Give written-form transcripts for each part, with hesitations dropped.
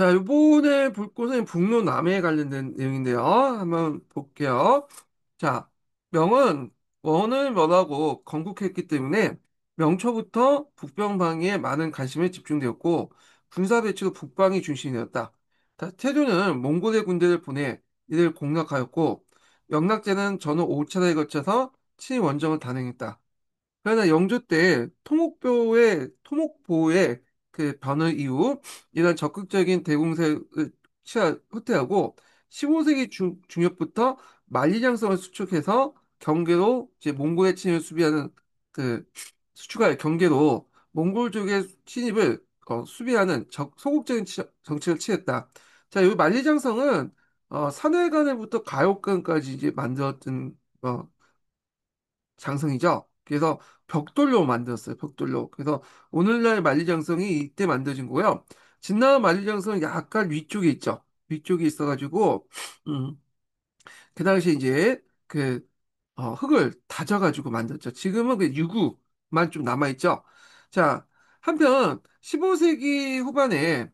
자, 이번에 볼 곳은 북로남해에 관련된 내용인데요. 한번 볼게요. 자, 명은 원을 면하고 건국했기 때문에 명초부터 북병방위에 많은 관심이 집중되었고 군사 배치도 북방이 중심이었다. 태조는 몽골의 군대를 보내 이를 공략하였고 명락제는 전후 5차례에 걸쳐서 친원정을 단행했다. 그러나 영조 때 토목보의 그 변화 이후 이런 적극적인 대공세를 후퇴하고 15세기 중엽부터 만리장성을 수축해서 경계로 이제 몽골의 침입을 수비하는 그 수축할 경계로 몽골족의 침입을 수비하는 소극적인 정책을 취했다. 자, 여기 만리장성은 산해관에부터 가옥관까지 이제 만들었던 장성이죠. 그래서 벽돌로 만들었어요. 벽돌로. 그래서 오늘날 만리장성이 이때 만들어진 거고요. 진나라 만리장성은 약간 위쪽에 있죠. 위쪽에 있어가지고 그 당시에 이제 흙을 다져가지고 만들었죠. 지금은 그 유구만 좀 남아있죠. 자, 한편 15세기 후반에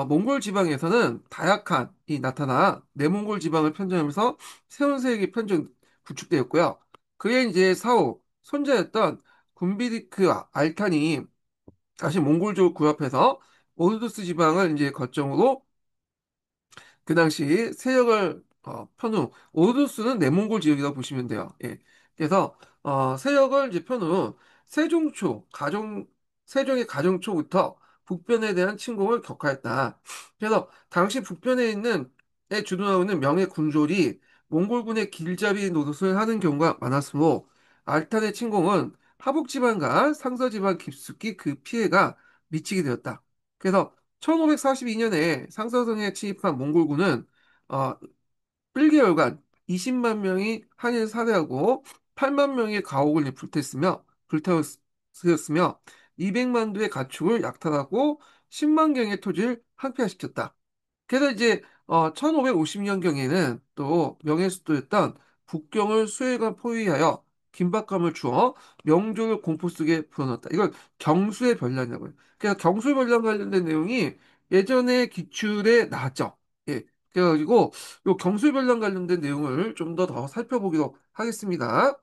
몽골 지방에서는 다약한이 나타나 내몽골 지방을 편정하면서 새로운 세력이 구축되었고요. 그의 이제 사후 손자였던 군비디크 알탄이 다시 몽골족을 구합해서 오르도스 지방을 이제 거점으로 그 당시 세력을 편 후, 오르도스는 내몽골 지역이라고 보시면 돼요. 예. 그래서 세력을 이제 편 후, 세종의 가정초부터 북변에 대한 침공을 격하했다. 그래서 당시 북변에 에 주둔하고 있는 명의 군졸이 몽골군의 길잡이 노릇을 하는 경우가 많았으므로 알탄의 침공은 하북 지방과 상서 지방 깊숙이 그 피해가 미치게 되었다. 그래서 1542년에 상서성에 침입한 몽골군은 어, 1개월간 20만 명이 한일 살해하고 8만 명의 가옥을 불태웠으며 200만 두의 가축을 약탈하고 10만 경의 토지를 항폐화시켰다. 그래서 이제 1550년경에는 또 명예수도였던 북경을 수해관 포위하여 긴박감을 주어 명족을 공포 속에 불어넣었다. 이걸 경수의 변란이라고 해요. 그래서 경수의 변란 관련된 내용이 예전에 기출에 나왔죠. 예. 그래가지고 요 경수의 변란 관련된 내용을 좀 더 살펴보기로 하겠습니다.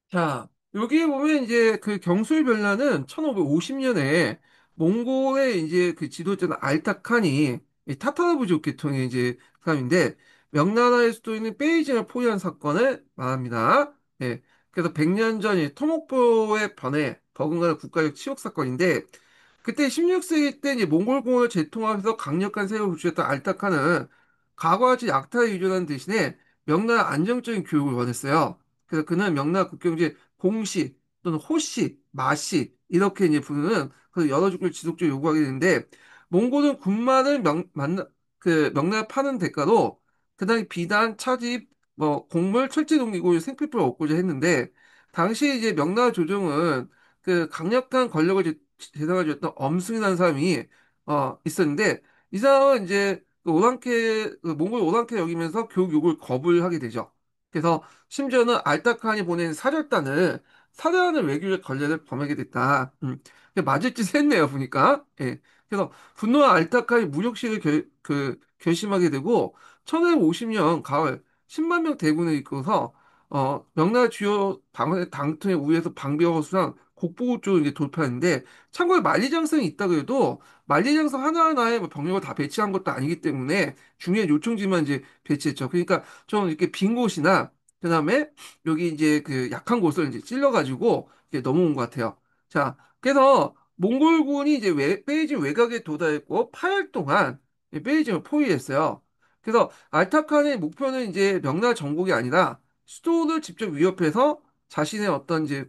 자, 여기에 보면 이제 그 경술변란은 1550년에 몽골의 이제 그 지도자는 알타칸이 이 타타르 부족 계통의 이제 사람인데 명나라의 수도인 베이징을 포위한 사건을 말합니다. 예. 그래서 100년 전 이 토목보의 변에 버금가는 국가적 치욕 사건인데 그때 16세기 때 이제 몽골공을 재통하면서 강력한 세력을 구축했던 알타칸은 과거같이 약탈에 유전하는 대신에 명나라 안정적인 교육을 원했어요. 그래서 그는 명나라 국경제 공시 또는 호시, 마시 이렇게 이제 부르는 그 여러 주를 지속적으로 요구하게 되는데 몽골은 군만을 명나라 파는 대가로 그다음에 비단, 차집, 뭐 곡물, 철제 동기고 생필품을 얻고자 했는데 당시 이제 명나라 조정은 그 강력한 권력을 대상을 줬던 엄승이라는 사람이 있었는데 이 사람은 이제 그 몽골 오랑캐 여기면서 교육 요구를 거부를 하게 되죠. 그래서 심지어는 알타칸이 보낸 사절단을 살해하는 외교적 전례를 범하게 됐다. 맞을 짓 했네요, 보니까. 예. 그래서 분노한 알타칸이 무력시를 결심하게 되고 1550년 가을 10만 명 대군을 이끌어서 명나라 주요 당통의 우위에서 방비하고 수상 곡부 쪽으로 이제 돌파했는데 참고로 만리장성이 있다고 해도 만리장성 하나하나에 뭐 병력을 다 배치한 것도 아니기 때문에 중요한 요청지만 이제 배치했죠. 그러니까 좀 이렇게 빈 곳이나 그다음에 여기 이제 그 약한 곳을 이제 찔러가지고 이제 넘어온 것 같아요. 자, 그래서 몽골군이 이제 베이징 외곽에 도달했고 8일 동안 베이징을 포위했어요. 그래서 알타칸의 목표는 이제 명나라 정복이 아니라 수도를 직접 위협해서 자신의 어떤 이제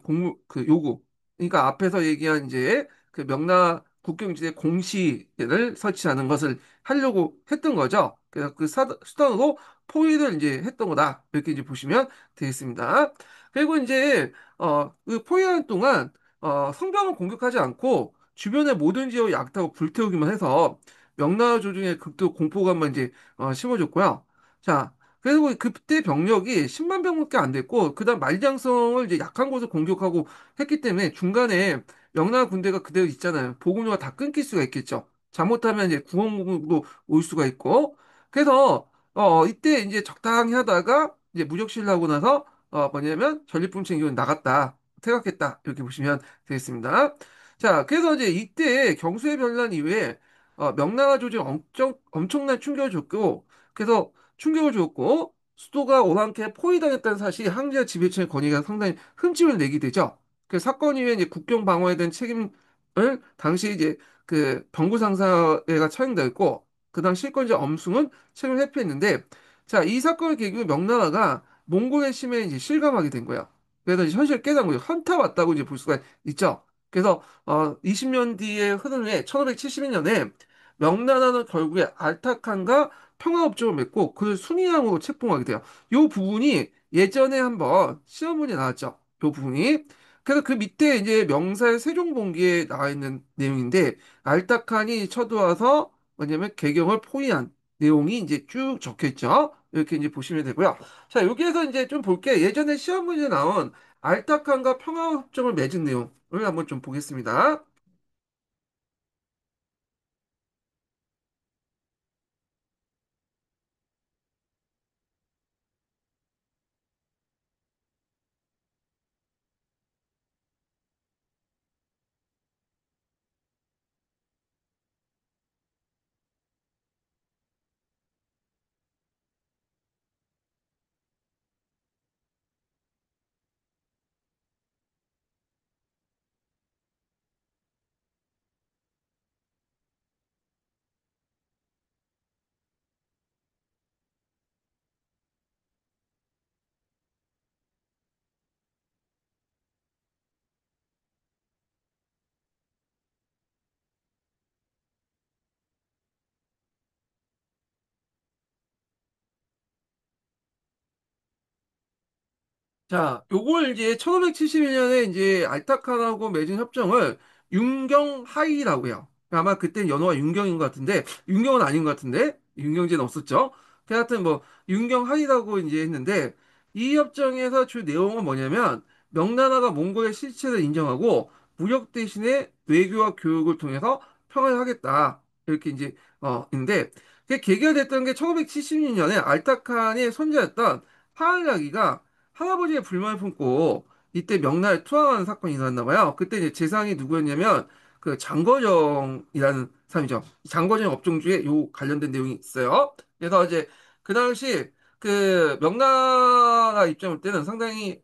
그 요구, 그러니까 앞에서 얘기한 이제 그 명나라 국경지대 공시를 설치하는 것을 하려고 했던 거죠. 그래서 그 수단으로 포위를 이제 했던 거다. 이렇게 이제 보시면 되겠습니다. 그리고 이제 그 포위하는 동안 성벽을 공격하지 않고 주변의 모든 지역을 약탈하고 불태우기만 해서 명나라 조정에 극도 공포감만 이제 심어줬고요. 자, 그리고 그때 병력이 10만 병밖에 안 됐고, 그다음 말장성을 이제 약한 곳을 공격하고 했기 때문에 중간에 명나라 군대가 그대로 있잖아요. 보급로가 다 끊길 수가 있겠죠. 잘못하면 이제 구원군으로 올 수가 있고, 그래서 이때 이제 적당히 하다가 이제 무적실을 하고 나서 뭐냐면 전리품 챙기고 나갔다. 퇴각했다. 이렇게 보시면 되겠습니다. 자, 그래서 이제 이때 경수의 변란 이후에 명나라 조직에 엄청난 충격을 줬고, 그래서 충격을 줬고, 수도가 오랑캐 포위당했다는 사실이 항제와 지배층의 권위가 상당히 흠집을 내게 되죠. 그 사건 이후에 이제 국경 방어에 대한 책임을 당시 이제 그 병구 상사가 처형됐고, 그 당 실권자 엄숭은 책임을 회피했는데, 자, 이 사건을 계기로 명나라가 몽골의 심에 이제 실감하게 된 거예요. 그래서 이제 현실을 깨달은 거죠. 현타 왔다고 이제 볼 수가 있죠. 그래서 20년 뒤에 흐른 후에 1572년에 명나라는 결국에 알타칸과 평화협정을 맺고 그를 순위함으로 책봉하게 돼요. 이 부분이 예전에 한번 시험 문제 나왔죠. 이 부분이. 그래서 그 밑에 이제 명사의 세종본기에 나와 있는 내용인데 알타칸이 쳐들어와서 뭐냐면 개경을 포위한 내용이 이제 쭉 적혀 있죠. 이렇게 이제 보시면 되고요. 자, 여기에서 이제 좀 볼게. 예전에 시험 문제 나온 알타칸과 평화협정을 맺은 내용을 한번 좀 보겠습니다. 자, 요걸 이제 1571년에 이제 알타칸하고 맺은 협정을 윤경하이라고 해요. 아마 그때 연호가 윤경인 것 같은데, 윤경은 아닌 것 같은데, 윤경제는 없었죠. 그 하여튼 뭐, 윤경하이라고 이제 했는데, 이 협정에서 주 내용은 뭐냐면, 명나라가 몽골의 실체를 인정하고, 무역 대신에 외교와 교육을 통해서 평화를 하겠다. 이렇게 이제, 있는데, 그게 계기가 됐던 게 1576년에 알타칸의 손자였던 하알라기가 할아버지의 불만을 품고 이때 명나라에 투항하는 사건이 일어났나 봐요. 그때 이제 재상이 누구였냐면 그 장거정이라는 사람이죠. 장거정 업종주에 요 관련된 내용이 있어요. 그래서 이제 그 당시 그 명나라 입장일 때는 상당히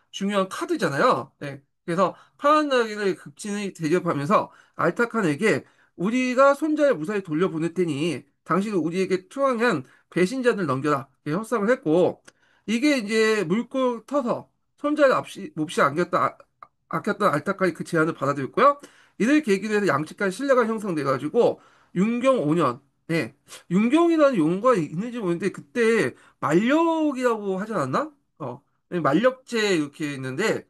중요한 카드잖아요. 네. 그래서 파란나라를 극진히 대접하면서 알타칸에게 우리가 손자를 무사히 돌려보낼 테니 당신은 우리에게 투항한 배신자들 넘겨라. 이렇게 협상을 했고 이게 이제 물꼬 터서 손자를 몹시 아꼈던 알타카이 그 제안을 받아들였고요. 이를 계기로 해서 양측 간 신뢰가 형성돼가지고 윤경 5년, 네, 윤경이라는 용어가 있는지 모르겠는데 그때 만력이라고 하지 않았나? 만력제 이렇게 있는데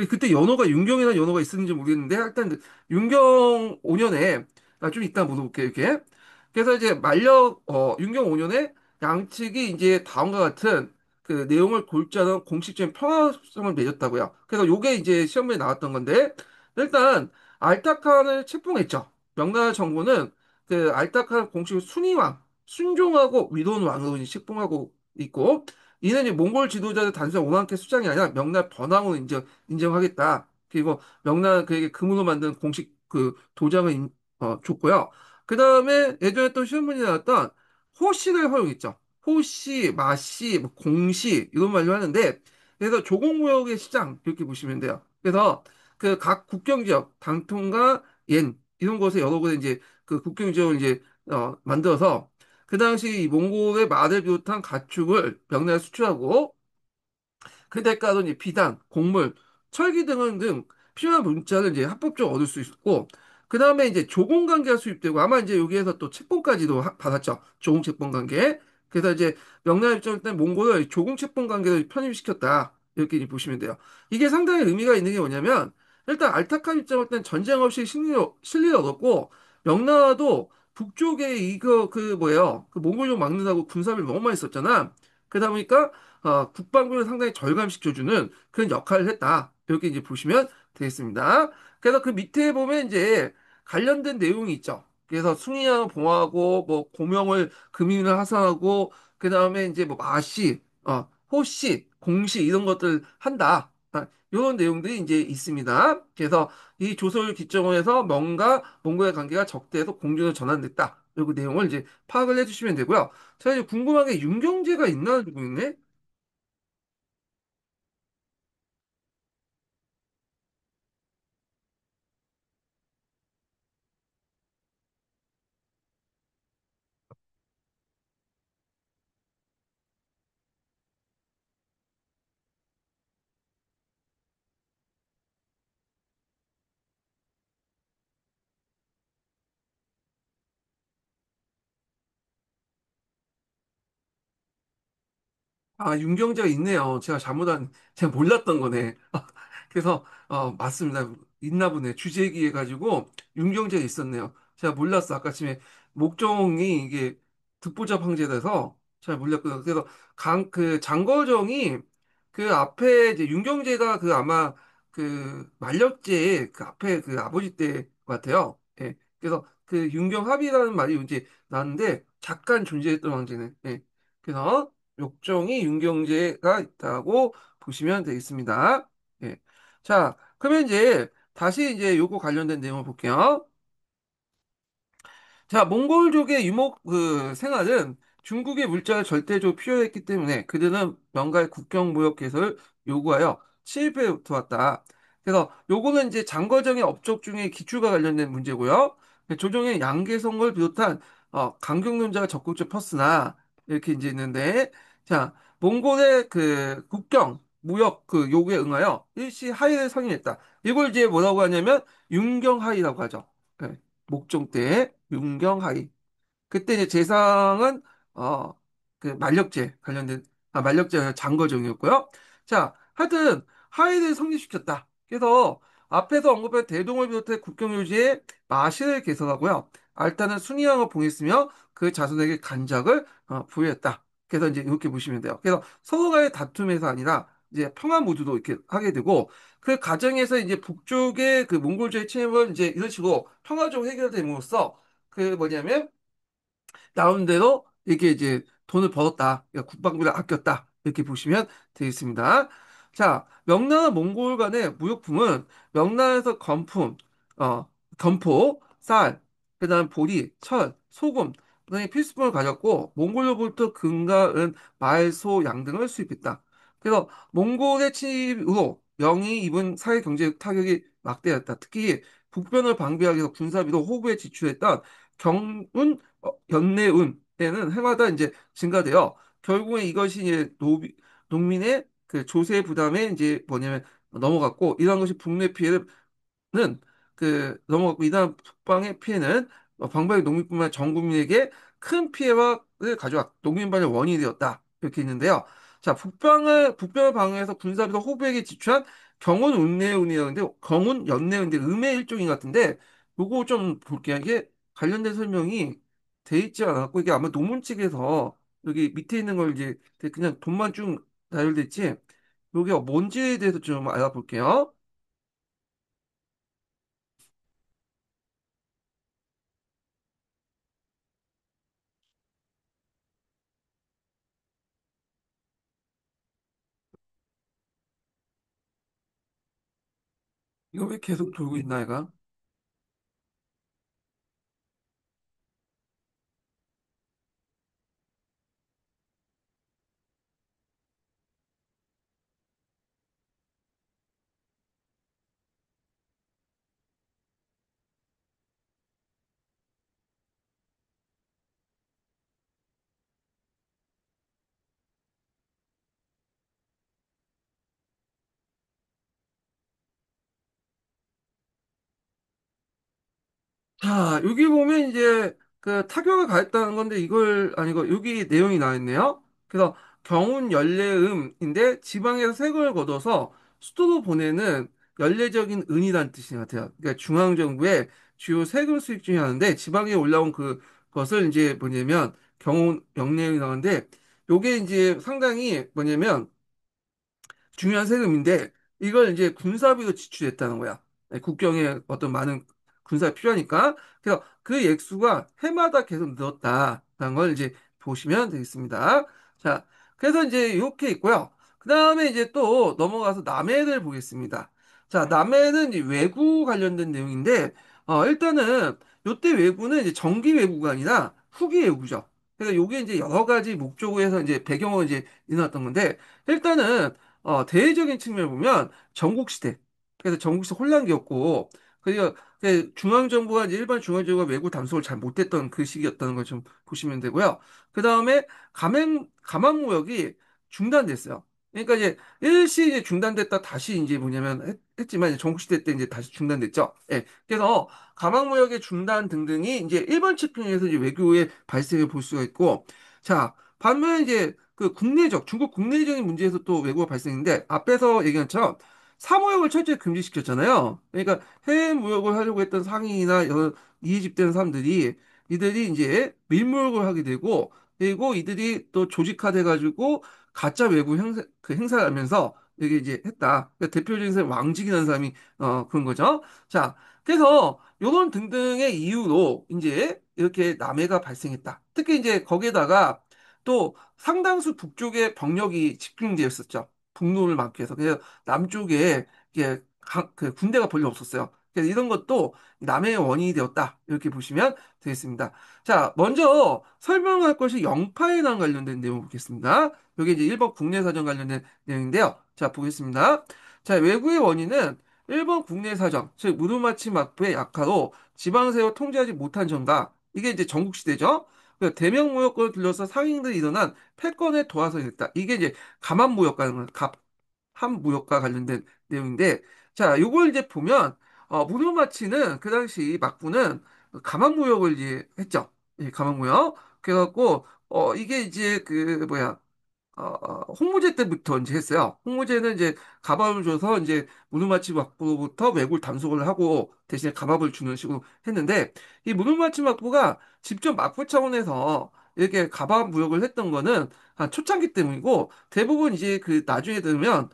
그때 연호가 윤경이라는 연호가 있었는지 모르겠는데 일단 윤경 5년에 좀 이따 물어볼게요 이렇게. 그래서 이제 윤경 5년에 양측이 이제 다음과 같은 그 내용을 골자는 공식적인 평화성을 맺었다고요. 그래서 요게 이제 시험에 나왔던 건데 일단 알타칸을 책봉했죠. 명나라 정부는 그 알타칸 공식 순위왕, 순종하고 위로운 왕으로 이제 책봉하고 있고 이는 이제 몽골 지도자들 단순한 오만케 수장이 아니라 명나라 번왕으로 인정하겠다. 그리고 명란 그에게 금으로 만든 공식 그 도장을 줬고요. 그 다음에 예전에 또 시험문이 나왔던 호씨를 활용했죠. 호씨, 마씨, 뭐 공씨 이런 말로 하는데 그래서 조공무역의 시장 이렇게 보시면 돼요. 그래서 그 각 국경 지역, 당통과 옌 이런 곳에 여러 곳에 이제 그 국경 지역을 이제 만들어서 그 당시 이 몽골의 말을 비롯한 가축을 명나라에 수출하고 그 대가로 이제 비단, 곡물, 철기 등 필요한 문자를 이제 합법적으로 얻을 수 있었고, 그 다음에 이제 조공 관계가 수입되고, 아마 이제 여기에서 또 채권까지도 받았죠. 조공 채권 관계. 그래서 이제 명나라 입장일 때 몽골을 조공 채권 관계를 편입시켰다. 이렇게 이제 보시면 돼요. 이게 상당히 의미가 있는 게 뭐냐면, 일단 알타칸 입장일 땐 전쟁 없이 실리를 얻었고, 명나라도 북쪽에 이거 그 뭐예요? 그 몽골족 막는다고 군사를 너무 많이 썼잖아. 그러다 보니까 국방부를 상당히 절감시켜주는 그런 역할을 했다. 이렇게 이제 보시면 되겠습니다. 그래서 그 밑에 보면 이제 관련된 내용이 있죠. 그래서 숭인을 봉하고 뭐 고명을 금인을 하사하고 그 다음에 이제 뭐 마씨, 호씨, 공씨 이런 것들 한다. 이런 내용들이 이제 있습니다. 그래서 이 조서를 기점으로 해서 명과 몽골의 관계가 적대해서 공중으로 전환됐다. 이 내용을 이제 파악을 해주시면 되고요. 제가 이제 궁금한 게 윤경제가 있나 알고 있네. 아, 윤경제가 있네요. 제가 몰랐던 거네. 그래서, 맞습니다. 있나 보네. 주재기 해가지고, 윤경제가 있었네요. 제가 몰랐어. 아까 아침에 목종이 이게 듣보잡 황제라서 잘 몰랐거든요. 그래서 장거정이 그 앞에 이제 윤경제가 그 아마 그 만력제 그 앞에 그 아버지 때 같아요. 예. 그래서 그 윤경합이라는 말이 이제 나왔는데, 잠깐 존재했던 황제는. 예. 그래서, 욕정이 윤경제가 있다고 보시면 되겠습니다. 예. 자, 그러면 이제 다시 이제 요거 관련된 내용을 볼게요. 자, 몽골족의 유목 그 생활은 중국의 물자를 절대적으로 필요했기 때문에 그들은 명가의 국경 무역 개설을 요구하여 침입해 왔다. 그래서 요거는 이제 장거정의 업적 중에 기출과 관련된 문제고요. 조정의 양계성을 비롯한 강경론자가 적극적으로 폈으나 이렇게 이제 있는데 자, 몽골의 그 국경 무역 그 요구에 응하여 일시 하의를 선임했다. 이걸 이제 뭐라고 하냐면 윤경하의라고 하죠. 네. 목종 때 윤경하이. 그때 이제 재상은 어 그 만력제 관련된 만력제 아니라 장거정이었고요. 자, 하여튼 하이를 성립시켰다. 그래서 앞에서 언급한 대동을 비롯해 국경 유지에 마실을 개설하고요. 알타는 순위왕을 봉했으며 그 자손에게 간작을 부여했다. 그래서 이제 이렇게 보시면 돼요. 그래서 서로 간의 다툼에서 아니라 이제 평화 모드도 이렇게 하게 되고 그 과정에서 이제 북쪽의 그 몽골주의 침입을 이제 이런 식으로 평화적으로 해결됨으로써 그 뭐냐면 나온 대로 이게 이제 돈을 벌었다. 그러니까 국방비를 아꼈다. 이렇게 보시면 되겠습니다. 자, 명나라 몽골 간의 무역품은 명나라에서 건포, 쌀, 그다음 보리, 철, 소금 등의 필수품을 가졌고 몽골로부터 금과 은, 말, 소, 양 등을 수입했다. 그래서 몽골의 침입으로 명이 입은 사회 경제 타격이 막대했다. 특히 북변을 방비하기 위해서 군사비로 호구에 지출했던 경운 연내운 때는 해마다 이제 증가되어 결국에 이것이 이제 농민의 그 조세 부담에 이제 뭐냐면 넘어갔고 이러한 것이 북내 피해를 는 그 넘어갔고 이다음 북방의 피해는 방방의 농민뿐만 아니라 전 국민에게 큰 피해를 가져와 농민반의 원인이 되었다 이렇게 있는데요. 자 북방을 방어해서 군사비도 호부에게 지출한 경운 운내운이라는데 경운 연내운인데 음의 일종인 것 같은데 요거 좀 볼게요. 이게 관련된 설명이 돼 있지 않았고 이게 아마 논문 측에서 여기 밑에 있는 걸 이제 그냥 돈만 쭉 나열돼 있지 요게 뭔지에 대해서 좀 알아볼게요. 이거 왜 계속 돌고 있나, 얘가? 자, 여기 보면 이제 그 타격을 가했다는 건데 이걸 아니고 여기 내용이 나와 있네요. 그래서 경운 연례음인데 지방에서 세금을 걷어서 수도로 보내는 연례적인 은이라는 뜻인 것 같아요. 그러니까 중앙정부의 주요 세금 수입 중에 하나인데 지방에 올라온 그것을 이제 뭐냐면 경운 연례음이 나오는데 요게 이제 상당히 뭐냐면 중요한 세금인데 이걸 이제 군사비로 지출했다는 거야. 네, 국경에 어떤 많은 군사가 필요하니까. 그래서 그 액수가 해마다 계속 늘었다라는 걸 이제 보시면 되겠습니다. 자, 그래서 이제 이렇게 있고요. 그 다음에 이제 또 넘어가서 남해를 보겠습니다. 자, 남해는 이제 외구 관련된 내용인데, 일단은 요때 외구는 이제 정기 외구가 아니라 후기 외구죠. 그래서 요게 이제 여러 가지 목적으로 해서 이제 배경으로 이제 일어났던 건데, 일단은 대외적인 측면을 보면 전국시대. 그래서 전국시대 혼란기였고, 그리고 그 중앙정부가 이제 일반 중앙정부가 외국 단속을 잘 못했던 그 시기였다는 걸 좀 보시면 되고요. 그 다음에 감항무역이 중단됐어요. 그러니까 이제 일시 이제 중단됐다 다시 이제 뭐냐면 했지만 이제 전국시대 때 이제 다시 중단됐죠. 예. 그래서 감항무역의 중단 등등이 이제 일본 측면에서 이제 외교의 발생을 볼 수가 있고, 자, 반면에 이제 그 국내적, 중국 국내적인 문제에서 또 외국어 발생인데, 앞에서 얘기한 것처럼 사무역을 철저히 금지시켰잖아요. 그러니까 해외 무역을 하려고 했던 상인이나 여러 이해집되는 사람들이, 이들이 이제 밀무역을 하게 되고, 그리고 이들이 또 조직화돼가지고 가짜 외국 행사를 하면서 이게 이제 했다. 그러니까 대표적인 사람이 왕직이라는 사람이, 그런 거죠. 자, 그래서 요런 등등의 이유로 이제 이렇게 남해가 발생했다. 특히 이제 거기에다가 또 상당수 북쪽에 병력이 집중되어 있었죠. 북로를 막기 위해서. 그래서 남쪽에 이게 그 군대가 별로 없었어요. 그래서 이런 것도 남해의 원인이 되었다. 이렇게 보시면 되겠습니다. 자, 먼저 설명할 것이 영파해랑 관련된 내용 보겠습니다. 여기 이제 일본 국내사정 관련된 내용인데요. 자, 보겠습니다. 자, 외구의 원인은 일본 국내사정, 즉 무르마치 막부의 약화로 지방세を통제하지 못한 점다. 이게 이제 전국시대죠. 그 대명무역권을 둘러서 상인들이 일어난 패권의 도화선이었다. 이게 이제 감한무역과는 갑한무역과 관련된 내용인데, 자, 요걸 이제 보면 무료마치는 그 당시 막부는 감한무역을 이제 했죠. 예, 감한무역. 그래갖고 이게 이제 그 뭐야 홍무제 때부터 이제 했어요. 홍무제는 이제 가밥을 줘서 이제 무르마치 막부로부터 왜굴 단속을 하고 대신에 가밥을 주는 식으로 했는데 이 무르마치 막부가 직접 막부 차원에서 이렇게 가밥 무역을 했던 거는 한 초창기 때문이고 대부분 이제 그 나중에 들으면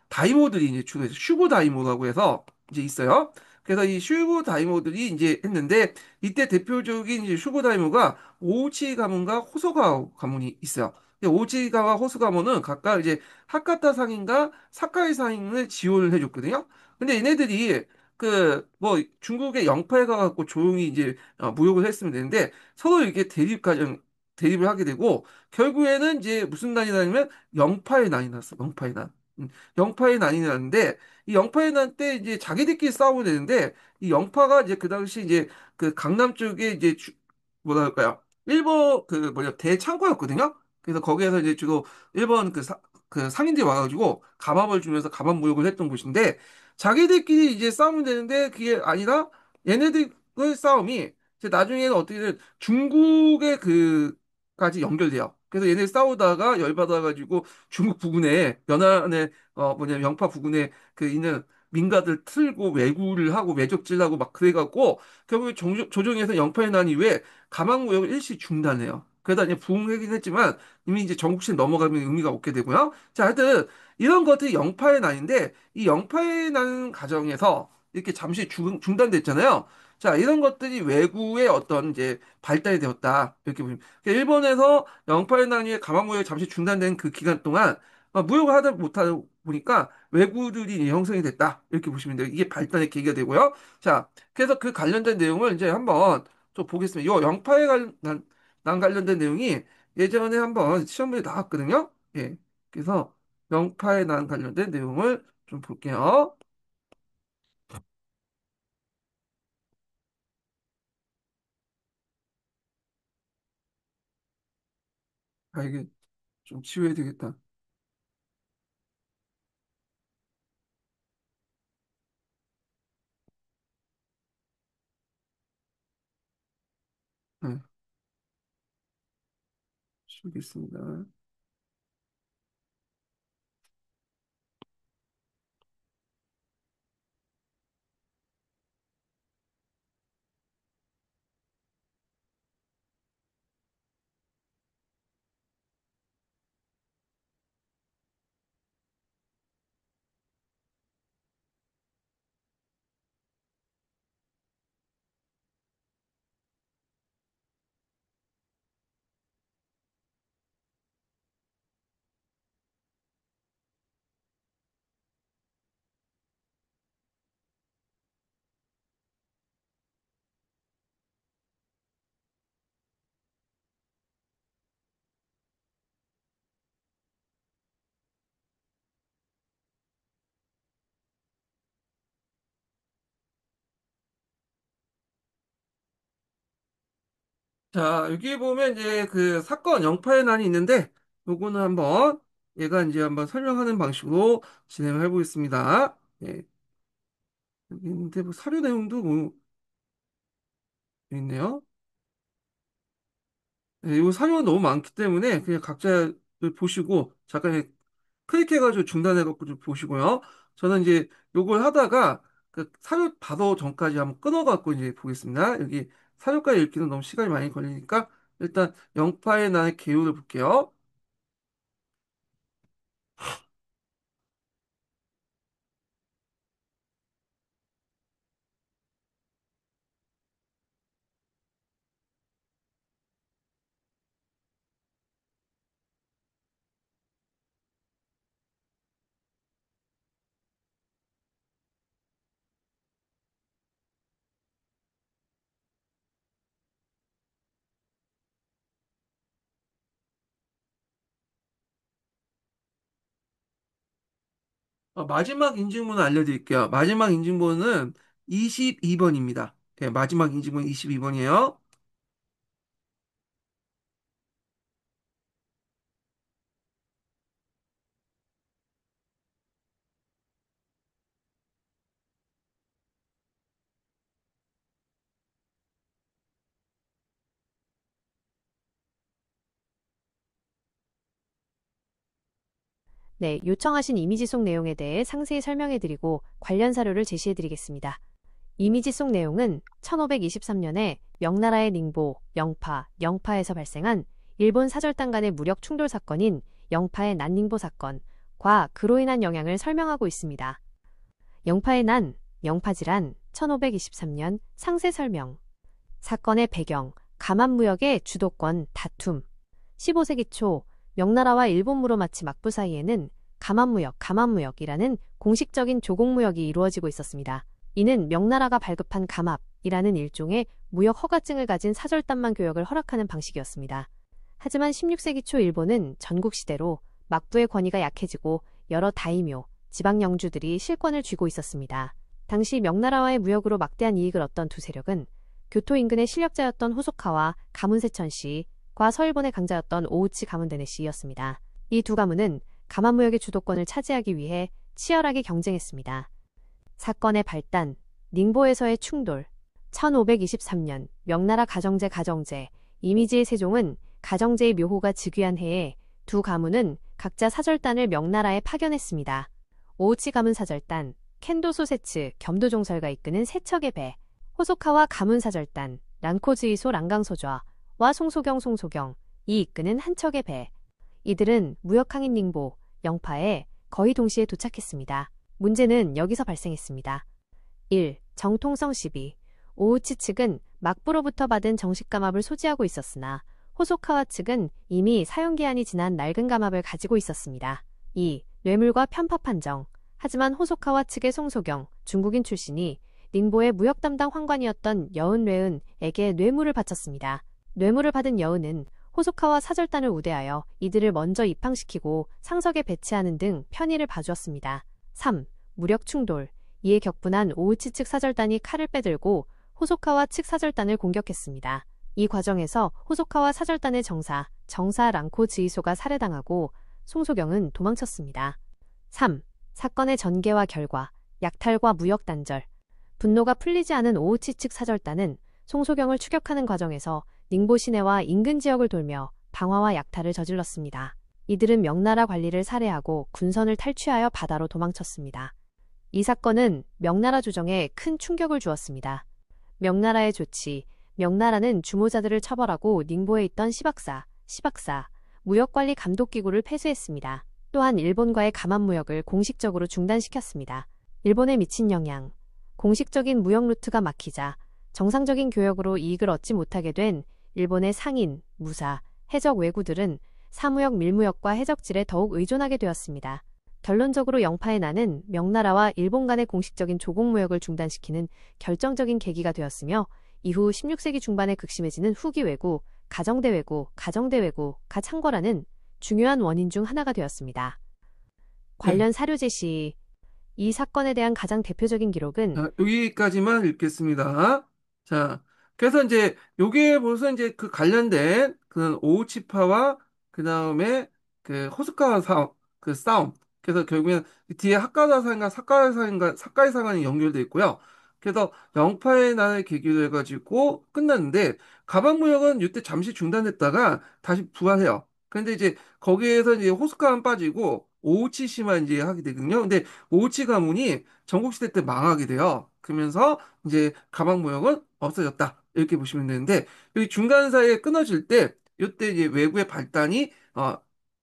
다이모들이 이제 주로 해서 슈고 다이모라고 해서 이제 있어요. 그래서 이 슈고 다이모들이 이제 했는데 이때 대표적인 이제 슈고 다이모가 오우치 가문과 호소가 가문이 있어요. 오지가와 호스가모는 각각 이제 하카타 상인과 사카이 상인을 지원을 해줬거든요. 근데 얘네들이 그 뭐 중국의 영파에 가갖고 조용히 이제 무역을 했으면 되는데 서로 이렇게 대립을 하게 되고 결국에는 이제 무슨 난이 나냐면 영파의 난이 났어. 영파의 난. 영파의 난이 났는데 이 영파의 난 때 이제 자기들끼리 싸우면 되는데 이 영파가 이제 그 당시 이제 그 강남 쪽에 이제 뭐라 할까요? 일본 그 뭐냐 대창고였거든요. 그래서 거기에서 이제 주로 일본 그 상인들이 와가지고 가bab을 주면서 가밥 무역을 했던 곳인데 자기들끼리 이제 싸우면 되는데 그게 아니라 얘네들의 싸움이 이제 나중에는 어떻게든 중국의 그까지 연결돼요. 그래서 얘네 싸우다가 열받아가지고 중국 부근에 연안에 뭐냐 영파 부근에 그 있는 민가들 틀고 왜구를 하고 외적질하고 막 그래갖고 결국에 조정에서 영파에 난 이후에 가망무역을 일시 중단해요. 그러다 이제 부흥하긴 했지만 이미 이제 전국시에 넘어가면 의미가 없게 되고요. 자, 하여튼 이런 것들이 영파의 난인데 이 영파의 난 과정에서 이렇게 잠시 중단됐잖아요. 자, 이런 것들이 외구의 어떤 이제 발달이 되었다. 이렇게 보면. 그러니까 일본에서 영파의 난 이후에 가망무역이 잠시 중단된 그 기간 동안 무역을 하다 못하다 보니까 왜구들이 형성이 됐다. 이렇게 보시면 돼요. 이게 발단의 계기가 되고요. 자, 그래서 그 관련된 내용을 이제 한번 좀 보겠습니다. 요 영파에 난 관련된 내용이 예전에 한번 시험에 나왔거든요. 예. 그래서 영파에 난 관련된 내용을 좀 볼게요. 아, 이게 좀 치워야 되겠다. 네, 치우겠습니다. 자, 여기 보면 이제 그 사건 영파의 난이 있는데, 요거는 한번 얘가 이제 한번 설명하는 방식으로 진행을 해보겠습니다. 예, 여기 있는데 뭐 사료 내용도 뭐 있네요. 예, 요 사료가 너무 많기 때문에 그냥 각자 보시고 잠깐 클릭해가지고 중단해갖고 좀 보시고요. 저는 이제 요걸 하다가 그 사료 바로 전까지 한번 끊어갖고 이제 보겠습니다. 여기 사료까지 읽기는 너무 시간이 많이 걸리니까 일단 영파의 난의 개요를 볼게요. 마지막 인증번호 알려드릴게요. 마지막 인증번호는 22번입니다. 네, 마지막 인증번호 22번이에요. 네, 요청하신 이미지 속 내용에 대해 상세히 설명해드리고 관련 사료를 제시해드리겠습니다. 이미지 속 내용은 1523년에 명나라의 닝보, 영파에서 발생한 일본 사절단 간의 무력 충돌 사건인 영파의 난닝보 사건과 그로 인한 영향을 설명하고 있습니다. 영파의 난, 영파질환, 1523년 상세 설명. 사건의 배경, 감한무역의 주도권, 다툼. 15세기 초 명나라와 일본 무로마치 막부 사이에는 감한무역이라는 공식적인 조공무역이 이루어지고 있었습니다. 이는 명나라가 발급한 감합이라는 일종의 무역 허가증을 가진 사절단만 교역을 허락하는 방식이었습니다. 하지만 16세기 초 일본은 전국시대로 막부의 권위가 약해지고 여러 다이묘, 지방 영주들이 실권을 쥐고 있었습니다. 당시 명나라와의 무역으로 막대한 이익을 얻던 두 세력은 교토 인근의 실력자였던 호소카와 가문세천 씨과 서일본의 강자였던 오우치 가문데네 씨였습니다. 이 두 가문은 감한무역의 주도권을 차지하기 위해 치열하게 경쟁했습니다. 사건의 발단, 닝보에서의 충돌. 1523년 명나라 가정제 이미지의 세종은 가정제의 묘호가 즉위한 해에 두 가문은 각자 사절단을 명나라에 파견했습니다. 오우치 가문 사절단, 켄도 소세츠, 겸도종설가 이끄는 세 척의 배, 호소카와 가문 사절단, 란코즈이소 란강소좌와 송소경이 이끄는 한 척의 배. 이들은 무역항인 닝보, 영파에 거의 동시에 도착했습니다. 문제는 여기서 발생했습니다. 1. 정통성 시비. 오우치 측은 막부로부터 받은 정식 감압을 소지하고 있었으나 호소카와 측은 이미 사용기한이 지난 낡은 감압을 가지고 있었습니다. 2. 뇌물과 편파 판정. 하지만 호소카와 측의 송소경, 중국인 출신이 닝보의 무역 담당 황관이었던 여은 뇌은에게 뇌물을 바쳤습니다. 뇌물을 받은 여은은 호소카와 사절단을 우대하여 이들을 먼저 입항시키고 상석에 배치하는 등 편의를 봐주었습니다. 3. 무력 충돌. 이에 격분한 오우치 측 사절단이 칼을 빼들고 호소카와 측 사절단을 공격했습니다. 이 과정에서 호소카와 사절단의 정사 랑코 즈이소가 살해당하고 송소경은 도망쳤습니다. 3. 사건의 전개와 결과, 약탈과 무역 단절. 분노가 풀리지 않은 오우치 측 사절단은 송소경을 추격하는 과정에서 닝보 시내와 인근 지역을 돌며 방화와 약탈을 저질렀습니다. 이들은 명나라 관리를 살해하고 군선을 탈취하여 바다로 도망쳤습니다. 이 사건은 명나라 조정에 큰 충격을 주었습니다. 명나라의 조치, 명나라는 주모자들을 처벌하고 닝보에 있던 시박사, 무역관리 감독기구를 폐쇄했습니다. 또한 일본과의 감한무역을 공식적으로 중단시켰습니다. 일본에 미친 영향. 공식적인 무역 루트가 막히자 정상적인 교역으로 이익을 얻지 못하게 된 일본의 상인, 무사, 해적 왜구들은 사무역 밀무역과 해적질에 더욱 의존하게 되었습니다. 결론적으로 영파의 난은 명나라와 일본 간의 공식적인 조공무역을 중단시키는 결정적인 계기가 되었으며 이후 16세기 중반에 극심해지는 후기 왜구, 가정대 왜구가 창궐하는 중요한 원인 중 하나가 되었습니다. 네. 관련 사료 제시. 이 사건에 대한 가장 대표적인 기록은 자, 여기까지만 읽겠습니다. 자, 그래서 이제 요게 벌써 이제 그 관련된 그 오우치파와 그 다음에 그 호스카와 그 싸움. 그래서 결국엔 뒤에 학가사상인가 사카이사관이 연결돼 있고요. 그래서 영파의 난을 계기로 해가지고 끝났는데 가방무역은 이때 잠시 중단됐다가 다시 부활해요. 근데 이제 거기에서 이제 호스카만 빠지고 오우치시만 이제 하게 되거든요. 근데 오우치 가문이 전국시대 때 망하게 돼요. 그러면서 이제 가방무역은 없어졌다. 이렇게 보시면 되는데, 여기 중간 사이에 끊어질 때, 이때 이제 외구의 발단이,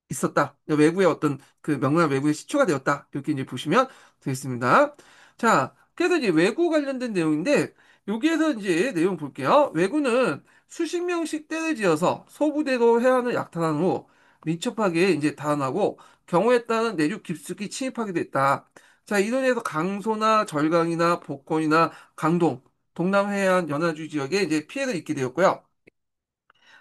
있었다. 외구의 어떤 그 명나라 외구의 시초가 되었다. 이렇게 이제 보시면 되겠습니다. 자, 그래서 이제 외구 관련된 내용인데, 여기에서 이제 내용 볼게요. 외구는 수십 명씩 떼를 지어서 소부대로 해안을 약탈한 후 민첩하게 이제 달아나고 경우에 따른 내륙 깊숙이 침입하게 됐다. 자, 이로 인해서 강소나 절강이나 복권이나 강동, 동남해안 연안주 지역에 이제 피해를 입게 되었고요.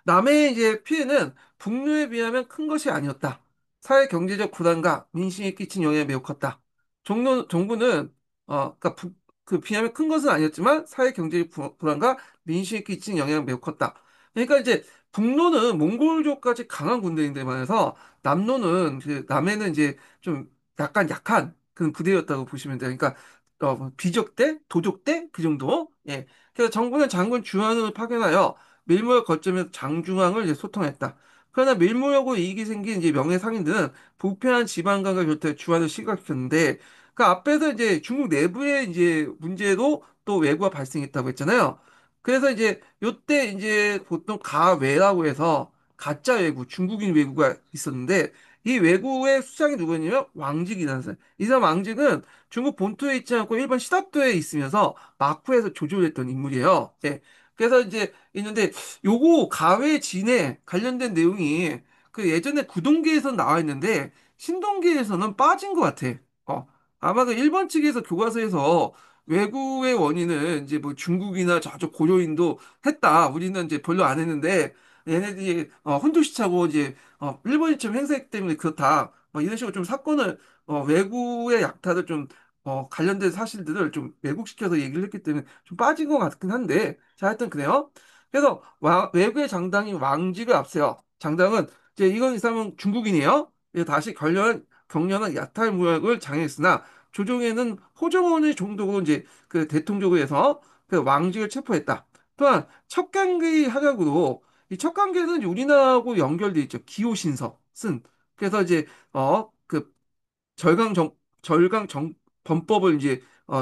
남해의 이제 피해는 북류에 비하면 큰 것이 아니었다. 사회 경제적 불안과 민심에 끼친 영향이 매우 컸다. 정부는 그러니까 그 비하면 큰 것은 아니었지만 사회 경제적 불안과 민심에 끼친 영향이 매우 컸다. 그러니까 이제 북로는 몽골족까지 강한 군대인데 말해서 남로는 그 남해는 이제 좀 약간 약한 그런 부대였다고 보시면 돼요. 그러니까 뭐 비적대, 도적대 그 정도. 예. 그래서 정부는 장군 주한을 파견하여 밀무역 거점에서 장중앙을 이제 소통했다. 그러나 밀무역으로 이익이 생긴 이제 명예상인들은 부패한 지방간과 결탁 주안을 시각시켰는데 그 앞에서 이제 중국 내부의 이제 문제도 또 왜구가 발생했다고 했잖아요. 그래서 이제 요때 이제 보통 가외라고 해서 가짜 외구, 중국인 외구가 있었는데 이 외구의 수장이 누구냐면 왕직이라는 사람. 이 사람 왕직은 중국 본토에 있지 않고 일본 시다도에 있으면서 마쿠에서 조종했던 인물이에요. 예. 그래서 이제 있는데 요거 가외 진에 관련된 내용이 그 예전에 구동기에서 나와 있는데 신동기에서는 빠진 것 같아. 어, 아마 그 일본 측에서 교과서에서 외구의 원인은 이제 뭐 중국이나 저쪽 고려인도 했다. 우리는 이제 별로 안 했는데 얘네들이 혼조시차고 이제 일본이 좀 행색 때문에 그렇다. 뭐 이런 식으로 좀 사건을 외구의 약탈을 좀 관련된 사실들을 좀 왜곡시켜서 얘기를 했기 때문에 좀 빠진 것 같긴 한데 자 하여튼 그래요. 그래서 외구의 장당인 왕직을 앞세요. 장당은 이제 이건 이 사람은 중국인이에요. 그래서 다시 격렬한 야탈 무역을 장려했으나 조정에는 호정원의 종독으로 이제 그 대통령을 해서 그 왕직을 체포했다. 또한 첩간계의 하락으로 이 첩간계는 우리나라하고 연결돼 있죠. 기호신서 쓴. 그래서 이제 그 절강 범법을 이제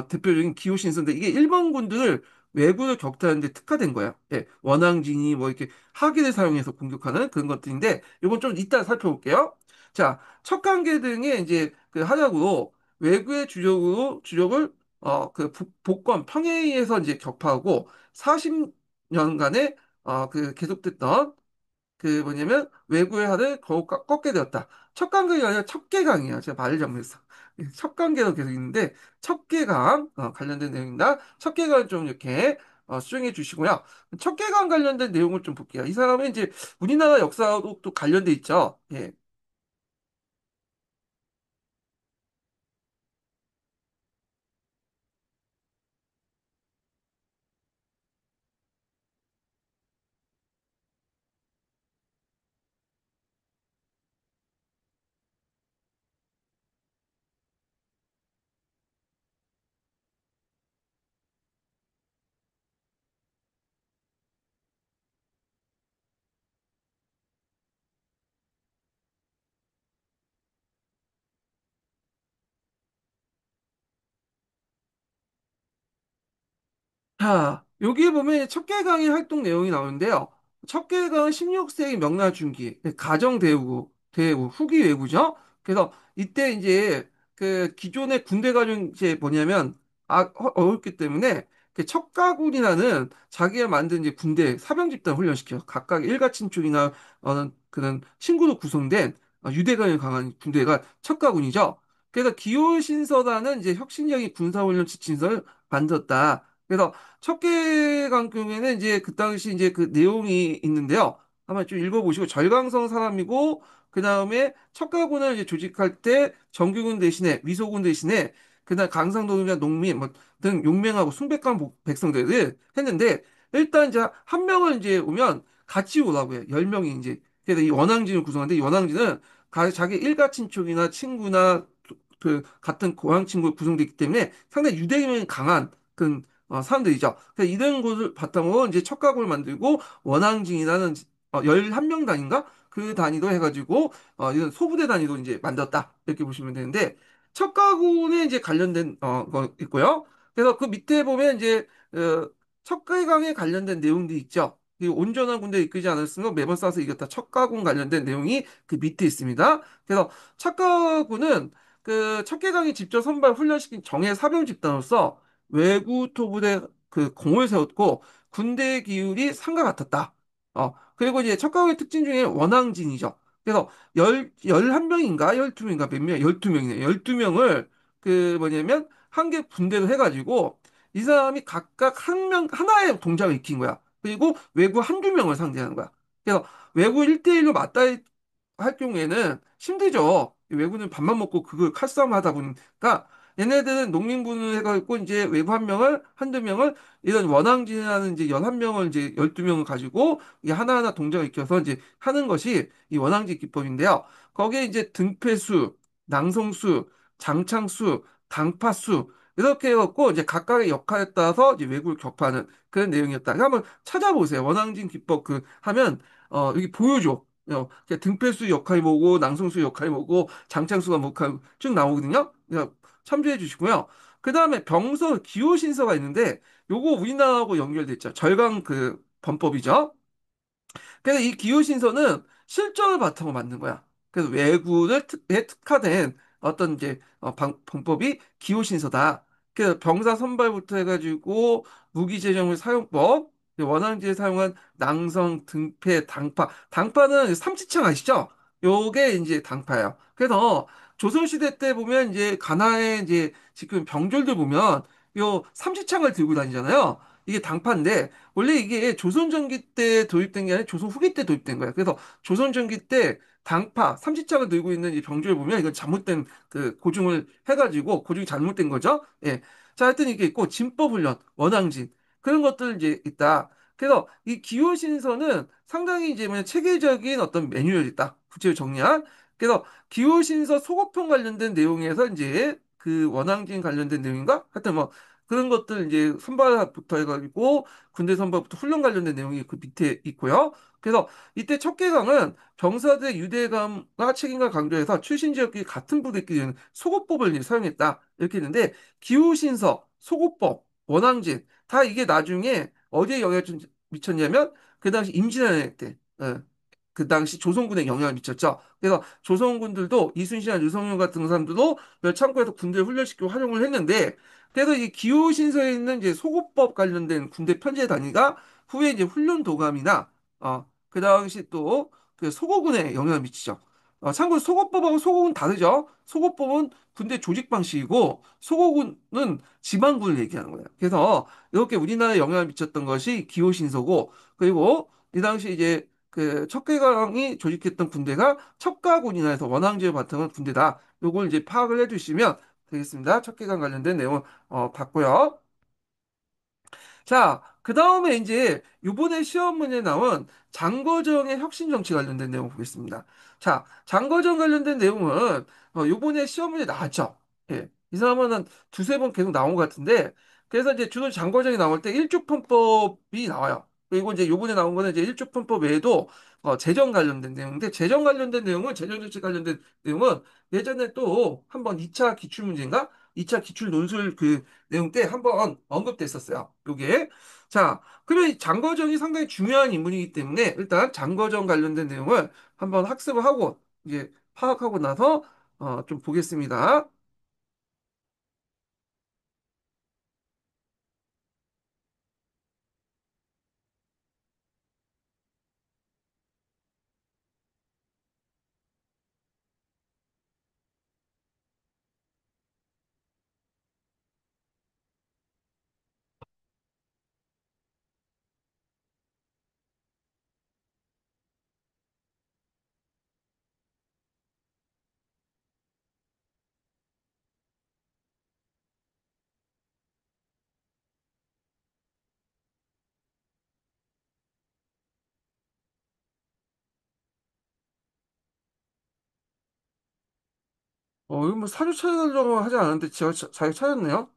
대표적인 기호신서인데 이게 일본군들을 외구를 격퇴하는 데 특화된 거야. 예, 원앙진이 뭐 이렇게 하기를 사용해서 공격하는 그런 것들인데 이건 좀 이따 살펴볼게요. 자, 척관계 등의 이제 그 하작으로 외구의 주력을 그 복권 평해에서 이제 격파하고 40년간의 그 계속됐던 그 뭐냐면 왜구의 할을 거욱 꺾게 되었다. 척간경이 아니라 척계강이에요. 제가 말을 잘못했어. 척간계로 계속 있는데 척계강 관련된 내용입니다. 척계강 좀 이렇게 수정해 주시고요. 척계강 관련된 내용을 좀 볼게요. 이 사람은 이제 우리나라 역사도 또 관련돼 있죠. 예. 자, 여기에 보면 척계강의 활동 내용이 나오는데요. 척계강은 16세기 명나라 중기 가정대우, 대우, 후기 왜구죠. 그래서 이때 이제 그 기존의 군대가 좀 이제 뭐냐면 어렵기 때문에 그 척가군이라는 자기가 만든 이제 군대 사병 집단 훈련시켜요. 각각 일가친족이나 그런 친구로 구성된 유대감이 강한 군대가 척가군이죠. 그래서 기호신서라는 이제 혁신적인 군사훈련 지침서를 만들었다. 그래서 척계강경에는 이제 그 당시 이제 그 내용이 있는데요. 한번 좀 읽어보시고 절강성 사람이고 그 다음에 척가군을 이제 조직할 때 정규군 대신에 위소군 대신에 그다음 강상도민과 농민 뭐 등 용맹하고 순백한 백성들을 했는데 일단 이제 한 명을 이제 오면 같이 오라고 해요. 10명이 이제 그래서 이 원앙진을 구성하는데 이 원앙진은 자기 일가친족이나 친구나 그 같은 고향 친구 구성되기 때문에 상당히 유대감이 강한 그 사람들이죠. 그래서 이런 것을 바탕으로 이제 척각을 만들고 원앙징이라는 11명 단위인가? 그 단위로 해가지고 이런 소부대 단위로 이제 만들었다. 이렇게 보시면 되는데 척가군에 이제 관련된 거 있고요. 그래서 그 밑에 보면 이제 척가강에 관련된 내용도 있죠. 이 온전한 군대 이끌지 않았으면 매번 싸서 이겼다. 척가군 관련된 내용이 그 밑에 있습니다. 그래서 척가군은 그 척계강이 직접 선발 훈련시킨 정예 사병 집단으로서 외구 토부대 그 공을 세웠고 군대 기율이 상과 같았다. 그리고 이제 척가의 특징 중에 원앙진이죠. 그래서 11명인가 12명인가 몇 명, 12명이네. 12명을 그 뭐냐면 한 개 분대로 해가지고 이 사람이 각각 한 명, 하나의 동작을 익힌 거야. 그리고 외구 한두 명을 상대하는 거야. 그래서 외구 1대1로 맞다 할 경우에는 힘들죠. 외국은 밥만 먹고 그걸 칼싸움 하다 보니까 얘네들은 농민분을 해가지고 이제 외부 한 명을 한두 명을 이런 원앙진이라는 이제 11명을 이제 12명을 가지고 이게 하나하나 동작을 익혀서 이제 하는 것이 이 원앙진 기법인데요. 거기에 이제 등패수, 낭성수, 장창수, 당파수 이렇게 해갖고 이제 각각의 역할에 따라서 이제 외국을 격파하는 그런 내용이었다. 한번 찾아보세요. 원앙진 기법 그 하면 여기 보여줘. 등패수 역할이 뭐고 낭성수 역할이 뭐고 장창수가 뭐 역할 쭉 나오거든요. 그러니까 참조해 주시고요. 그 다음에 병서 기호신서가 있는데 요거 우리나라하고 연결돼 있죠. 절강 그 범법이죠. 그래서 이 기호신서는 실전을 바탕으로 만든 거야. 그래서 외구에 특화된 어떤 이제 방법이 기호신서다. 그래서 병사 선발부터 해가지고 무기 제정의 사용법, 원앙지에 사용한 낭성, 등패, 당파. 당파는 삼지창 아시죠? 요게 이제 당파예요. 그래서 조선시대 때 보면 이제 가나에 이제 지금 병졸들 보면 요 삼지창을 들고 다니잖아요. 이게 당파인데 원래 이게 조선 전기 때 도입된 게 아니라 조선 후기 때 도입된 거야. 그래서 조선 전기 때 당파, 삼지창을 들고 있는 이 병조를 보면 이건 잘못된 그 고증을 해가지고 고증이 잘못된 거죠. 예. 자, 하여튼 이게 있고 진법 훈련, 원앙진 그런 것들 이제 있다. 그래서 이 기호신서는 상당히 이제 뭐냐 체계적인 어떤 매뉴얼이 있다. 구체적으로 정리한. 그래서 기호신서 소거편 관련된 내용에서 이제 그 원앙진 관련된 내용인가? 하여튼 뭐 그런 것들 이제 선발부터 해가지고 군대 선발부터 훈련 관련된 내용이 그 밑에 있고요. 그래서 이때 척계강은 병사들의 유대감과 책임감을 강조해서 출신 지역끼리 같은 부대끼리는 소고법을 이제 사용했다. 이렇게 했는데 기후신서, 소고법, 원앙진 다 이게 나중에 어디에 영향을 좀 미쳤냐면 그 당시 임진왜란 때 그 당시 조선군에 영향을 미쳤죠. 그래서 조선군들도 이순신이나 유성룡 같은 사람들도 참고해서 군대를 훈련시키고 활용을 했는데 그래서 이 기호신서에 있는 이제 소고법 관련된 군대 편제 단위가 후에 이제 훈련 도감이나 그 당시 또 그 소고군에 영향을 미치죠. 참고로 소고법하고 소고군 다르죠. 소고법은 군대 조직 방식이고 소고군은 지방군을 얘기하는 거예요. 그래서 이렇게 우리나라에 영향을 미쳤던 것이 기호신소고 그리고 이 당시 이제 그 척계강이 조직했던 군대가 척가군이나 해서 원앙제를 바탕한 군대다. 요걸 이제 파악을 해주시면 되겠습니다. 척계강 관련된 내용 봤고요. 자, 그 다음에 이제 이번에 시험 문제에 나온 장거정의 혁신 정치 관련된 내용 보겠습니다. 자, 장거정 관련된 내용은 이번에 시험 문제 나왔죠. 예. 이 사람은 한 두세 번 계속 나온 것 같은데, 그래서 이제 주로 장거정이 나올 때 일조편법이 나와요. 그리고 이제 요번에 나온 거는 이제 일조편법 외에도 재정 관련된 내용인데, 재정 관련된 내용은, 재정 정책 관련된 내용은 예전에 또 한번 2차 기출문제인가? 2차 기출 논술 그 내용 때 한번 언급됐었어요. 요게. 자, 그러면 이 장거정이 상당히 중요한 인물이기 때문에 일단 장거정 관련된 내용을 한번 학습을 하고 이제 파악하고 나서 좀 보겠습니다. 이거 뭐 사주 찾으려고 하지 않았는데 제가 잘 찾았네요.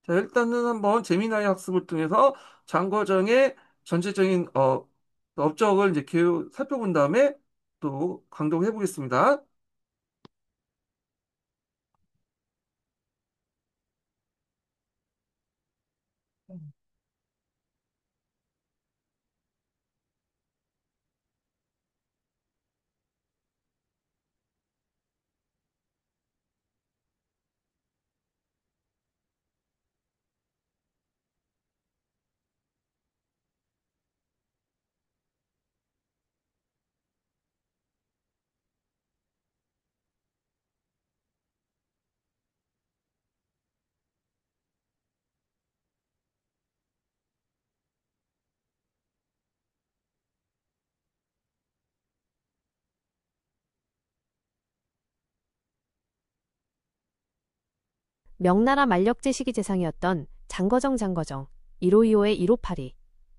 자, 일단은 한번 재미나의 학습을 통해서 장거정의 전체적인 업적을 이제 살펴본 다음에 또 강독해 보겠습니다. 명나라 만력제 시기 재상이었던 장거정 1525의 1582.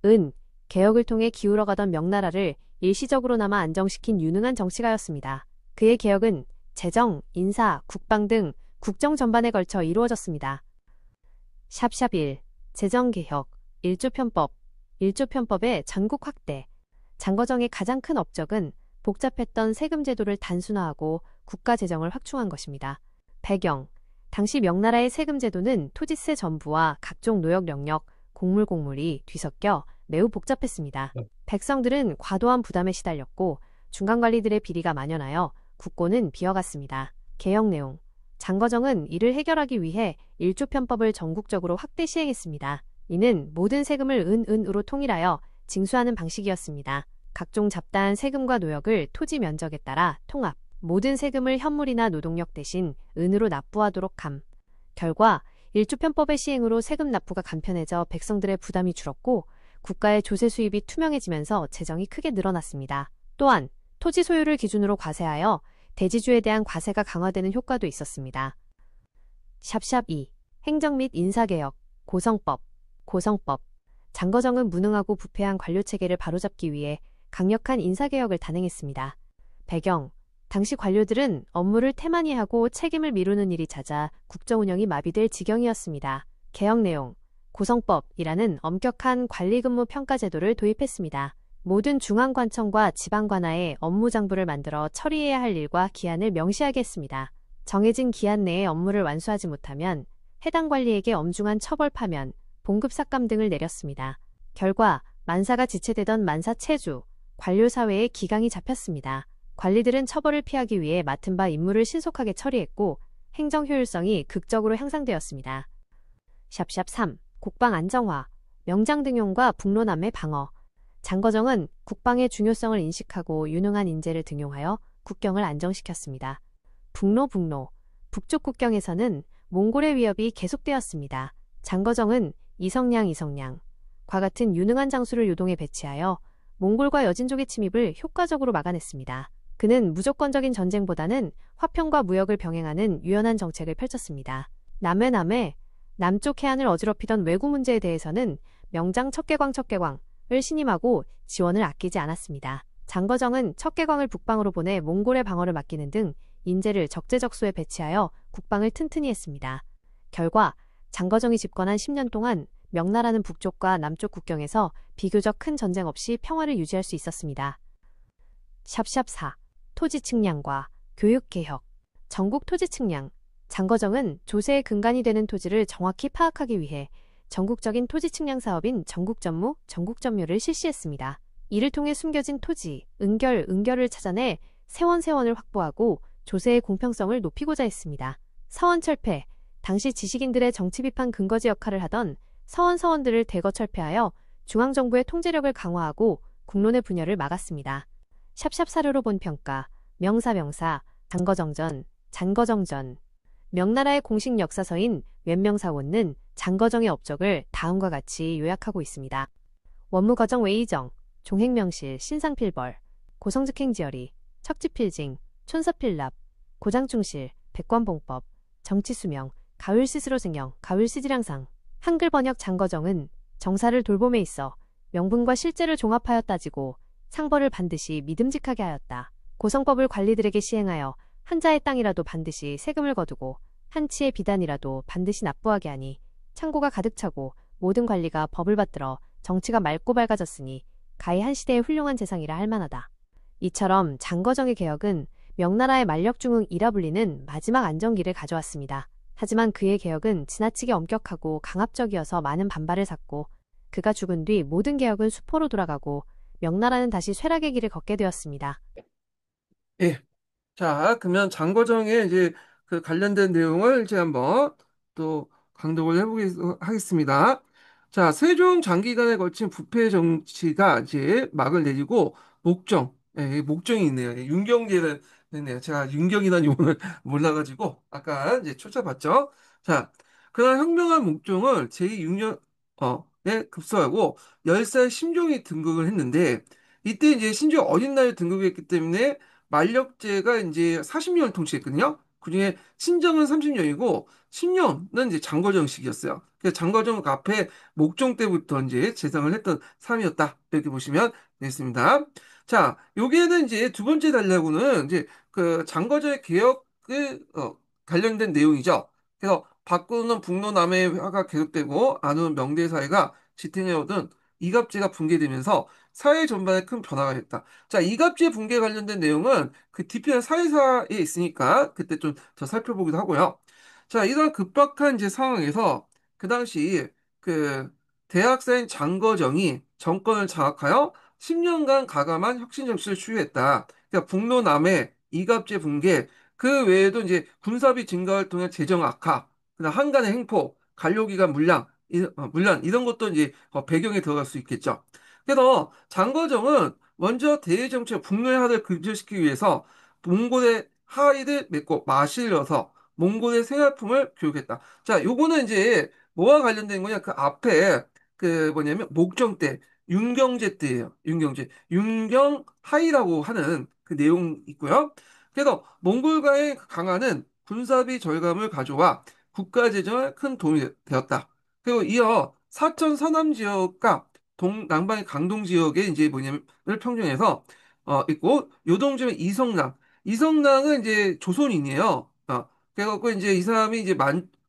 은 개혁을 통해 기울어가던 명나라를 일시적으로나마 안정시킨 유능한 정치가였습니다. 그의 개혁은 재정, 인사, 국방 등 국정 전반에 걸쳐 이루어졌습니다. 샵샵 1. 재정개혁, 일조편법, 일조편법의 전국 확대. 장거정의 가장 큰 업적은 복잡했던 세금 제도를 단순화하고 국가 재정을 확충한 것입니다. 배경. 당시 명나라의 세금 제도는 토지세 전부와 각종 노역 영역, 곡물이 뒤섞여 매우 복잡했습니다. 백성들은 과도한 부담에 시달렸고 중간관리들의 비리가 만연하여 국고는 비어갔습니다. 개혁 내용. 장거정은 이를 해결하기 위해 일조편법을 전국적으로 확대 시행했습니다. 이는 모든 세금을 은으로 통일하여 징수하는 방식이었습니다. 각종 잡다한 세금과 노역을 토지 면적에 따라 통합, 모든 세금을 현물이나 노동력 대신 은으로 납부하도록 함. 결과 일조편법의 시행으로 세금 납부가 간편해져 백성들의 부담이 줄었고 국가의 조세 수입이 투명해지면서 재정이 크게 늘어났습니다. 또한 토지 소유를 기준으로 과세하여 대지주에 대한 과세가 강화되는 효과도 있었습니다. 샵샵 2. 행정 및 인사개혁, 고성법. 장거정은 무능하고 부패한 관료체계를 바로잡기 위해 강력한 인사개혁을 단행했습니다. 배경. 당시 관료들은 업무를 태만히 하고 책임을 미루는 일이 잦아 국정 운영이 마비될 지경이었습니다. 개혁 내용. 고성법이라는 엄격한 관리근무 평가 제도를 도입했습니다. 모든 중앙관청과 지방관하에 업무장부를 만들어 처리해야 할 일과 기한을 명시하게 했습니다. 정해진 기한 내에 업무를 완수하지 못하면 해당 관리에게 엄중한 처벌 파면, 봉급 삭감 등을 내렸습니다. 결과 만사가 지체되던 만사체주, 관료사회에 기강이 잡혔습니다. 관리들은 처벌을 피하기 위해 맡은 바 임무를 신속하게 처리했고 행정 효율성이 극적으로 향상되었습니다. 샵샵 3. 국방 안정화, 명장 등용과 북로남해 방어. 장거정은 국방의 중요성을 인식하고 유능한 인재를 등용하여 국경을 안정시켰습니다. 북로, 북쪽 국경에서는 몽골의 위협이 계속되었습니다. 장거정은 이성량과 같은 유능한 장수를 요동에 배치하여 몽골과 여진족의 침입을 효과적으로 막아냈습니다. 그는 무조건적인 전쟁보다는 화평과 무역을 병행하는 유연한 정책을 펼쳤습니다. 남해, 남쪽 해안을 어지럽히던 왜구 문제에 대해서는 명장 척개광을 신임하고 지원을 아끼지 않았습니다. 장거정은 척개광을 북방으로 보내 몽골의 방어를 맡기는 등 인재를 적재적소에 배치하여 국방을 튼튼히 했습니다. 결과 장거정이 집권한 10년 동안 명나라는 북쪽과 남쪽 국경에서 비교적 큰 전쟁 없이 평화를 유지할 수 있었습니다. 샵샵 4. 토지 측량과 교육 개혁. 전국 토지 측량. 장거정은 조세의 근간이 되는 토지를 정확히 파악하기 위해 전국적인 토지 측량 사업인 전국전무, 전국전묘를 실시했습니다. 이를 통해 숨겨진 토지, 은결을 찾아내 세원을 확보하고 조세의 공평성을 높이고자 했습니다. 서원철폐. 당시 지식인들의 정치 비판 근거지 역할을 하던 서원들을 대거 철폐하여 중앙정부의 통제력을 강화하고 국론의 분열을 막았습니다. 샵샵 사료로 본 평가. 명사, 잔거정전. 명나라의 공식 역사서인 웬명사원은 장거정의 업적을 다음과 같이 요약하고 있습니다. 원무거정 외의정, 종행명실, 신상필벌, 고성즉행지열이, 척지필징, 촌서필납, 고장충실, 백관봉법, 정치수명, 가을시스로승영, 가을시지량상. 한글 번역 장거정은 정사를 돌봄에 있어 명분과 실제를 종합하여 따지고 상벌을 반드시 믿음직하게 하였다. 고성법을 관리들에게 시행하여 한자의 땅이라도 반드시 세금을 거두고 한치의 비단이라도 반드시 납부하게 하니 창고가 가득 차고 모든 관리가 법을 받들어 정치가 맑고 밝아졌으니 가히 한 시대의 훌륭한 재상이라 할 만하다. 이처럼 장거정의 개혁은 명나라의 만력중흥이라 불리는 마지막 안정기를 가져왔습니다. 하지만 그의 개혁은 지나치게 엄격하고 강압적이어서 많은 반발을 샀고 그가 죽은 뒤 모든 개혁은 수포로 돌아가고 명나라는 다시 쇠락의 길을 걷게 되었습니다. 예. 자, 그러면 장거정의 이제 그 관련된 내용을 이제 한번 또 강독을 하겠습니다. 자, 세종 장기간에 걸친 부패 정치가 이제 막을 내리고 목정이 있네요. 예, 윤경제를 냈네요. 제가 윤경이라는 용어를 몰라가지고 아까 이제 초짜봤죠. 자, 그러나 혁명한 목종을 제6년에 급소하고 10살 신종이 등극을 했는데 이때 이제 신종이 어린 나이에 등극했기 때문에 만력제가 이제 40년을 통치했거든요. 그중에 친정은 30년이고 10년은 이제 장거정식이었어요. 그래서 장거정 앞에 목종 때부터 이제 재상을 했던 사람이었다. 이렇게 보시면 되겠습니다. 자, 여기에는 이제 두 번째 단락으로는 이제 그 장거정의 개혁을 관련된 내용이죠. 그래서 밖으로는 북로 남해의 화가 계속되고 안으로는 명대 사회가 지탱해오던 이갑제가 붕괴되면서 사회 전반에 큰 변화가 있다. 자, 이갑제 붕괴 관련된 내용은 그 뒤편 사회사에 있으니까 그때 좀 더 살펴보기도 하고요. 자, 이런 급박한 이제 상황에서 그 당시 그 대학사인 장거정이 정권을 장악하여 10년간 가감한 혁신 정치를 추구했다. 그러니까 북로 남해 이갑제 붕괴 그 외에도 이제 군사비 증가를 통해 재정 악화, 그다음 한간의 횡포, 관료기관 물란 이런 것도 이제 배경에 들어갈 수 있겠죠. 그래서 장거정은 먼저 대외정책 북로의 하를 근절시키기 위해서 몽골의 하의를 맺고 마실려서 몽골의 생활품을 교육했다. 자, 요거는 이제 뭐와 관련된 거냐? 그 앞에 그 뭐냐면 목정 때 윤경제 때예요. 윤경하이라고 하는 그 내용 있고요. 그래서 몽골과의 강화는 군사비 절감을 가져와 국가 재정에 큰 도움이 되었다. 그리고 이어 사천 서남 지역과 남방의 강동 지역에 이제 뭐냐면 평정해서 있고 요동지면 이성랑은 이제 조선인이에요. 그래갖고 이제 이 사람이 이제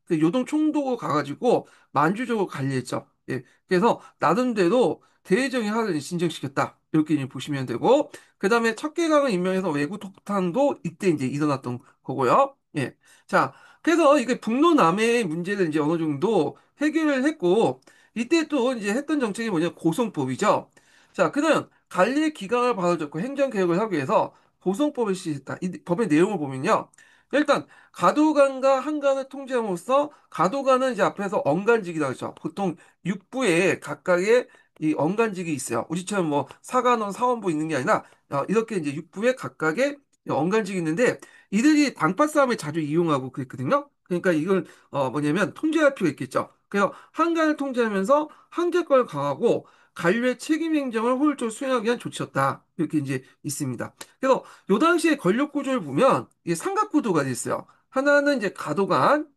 그 요동 총독으로 가가지고 만주적으로 관리했죠. 예. 그래서 나름대로 대외적인 하를 진정시켰다. 이렇게 이제 보시면 되고 그다음에 척계강을 임명해서 외구 독탄도 이때 이제 일어났던 거고요. 예. 자, 그래서 이게 북로 남해의 문제를 이제 어느 정도 해결을 했고 이때 또 이제 했던 정책이 뭐냐 고성법이죠. 자, 그는 관리의 기강을 바로잡고 행정개혁을 하기 위해서 고성법을 시행했다. 이 법의 내용을 보면요. 일단 가도관과 한관을 통제함으로써 가도관은 이제 앞에서 언간직이라고 하죠. 보통 육부에 각각의 이 언간직이 있어요. 우리처럼 뭐 사관원, 사원부 있는 게 아니라 이렇게 이제 육부에 각각의 언간직이 있는데 이들이 당파 싸움에 자주 이용하고 그랬거든요. 그러니까 이걸 뭐냐면 통제할 필요가 있겠죠. 그래서 한간을 통제하면서 항제권을 강화하고 관료의 책임 행정을 효율적으로 수행하기 위한 조치였다. 이렇게 이제 있습니다. 그래서 요 당시에 권력 구조를 보면 이게 삼각 구도가 돼 있어요. 하나는 이제 가도관,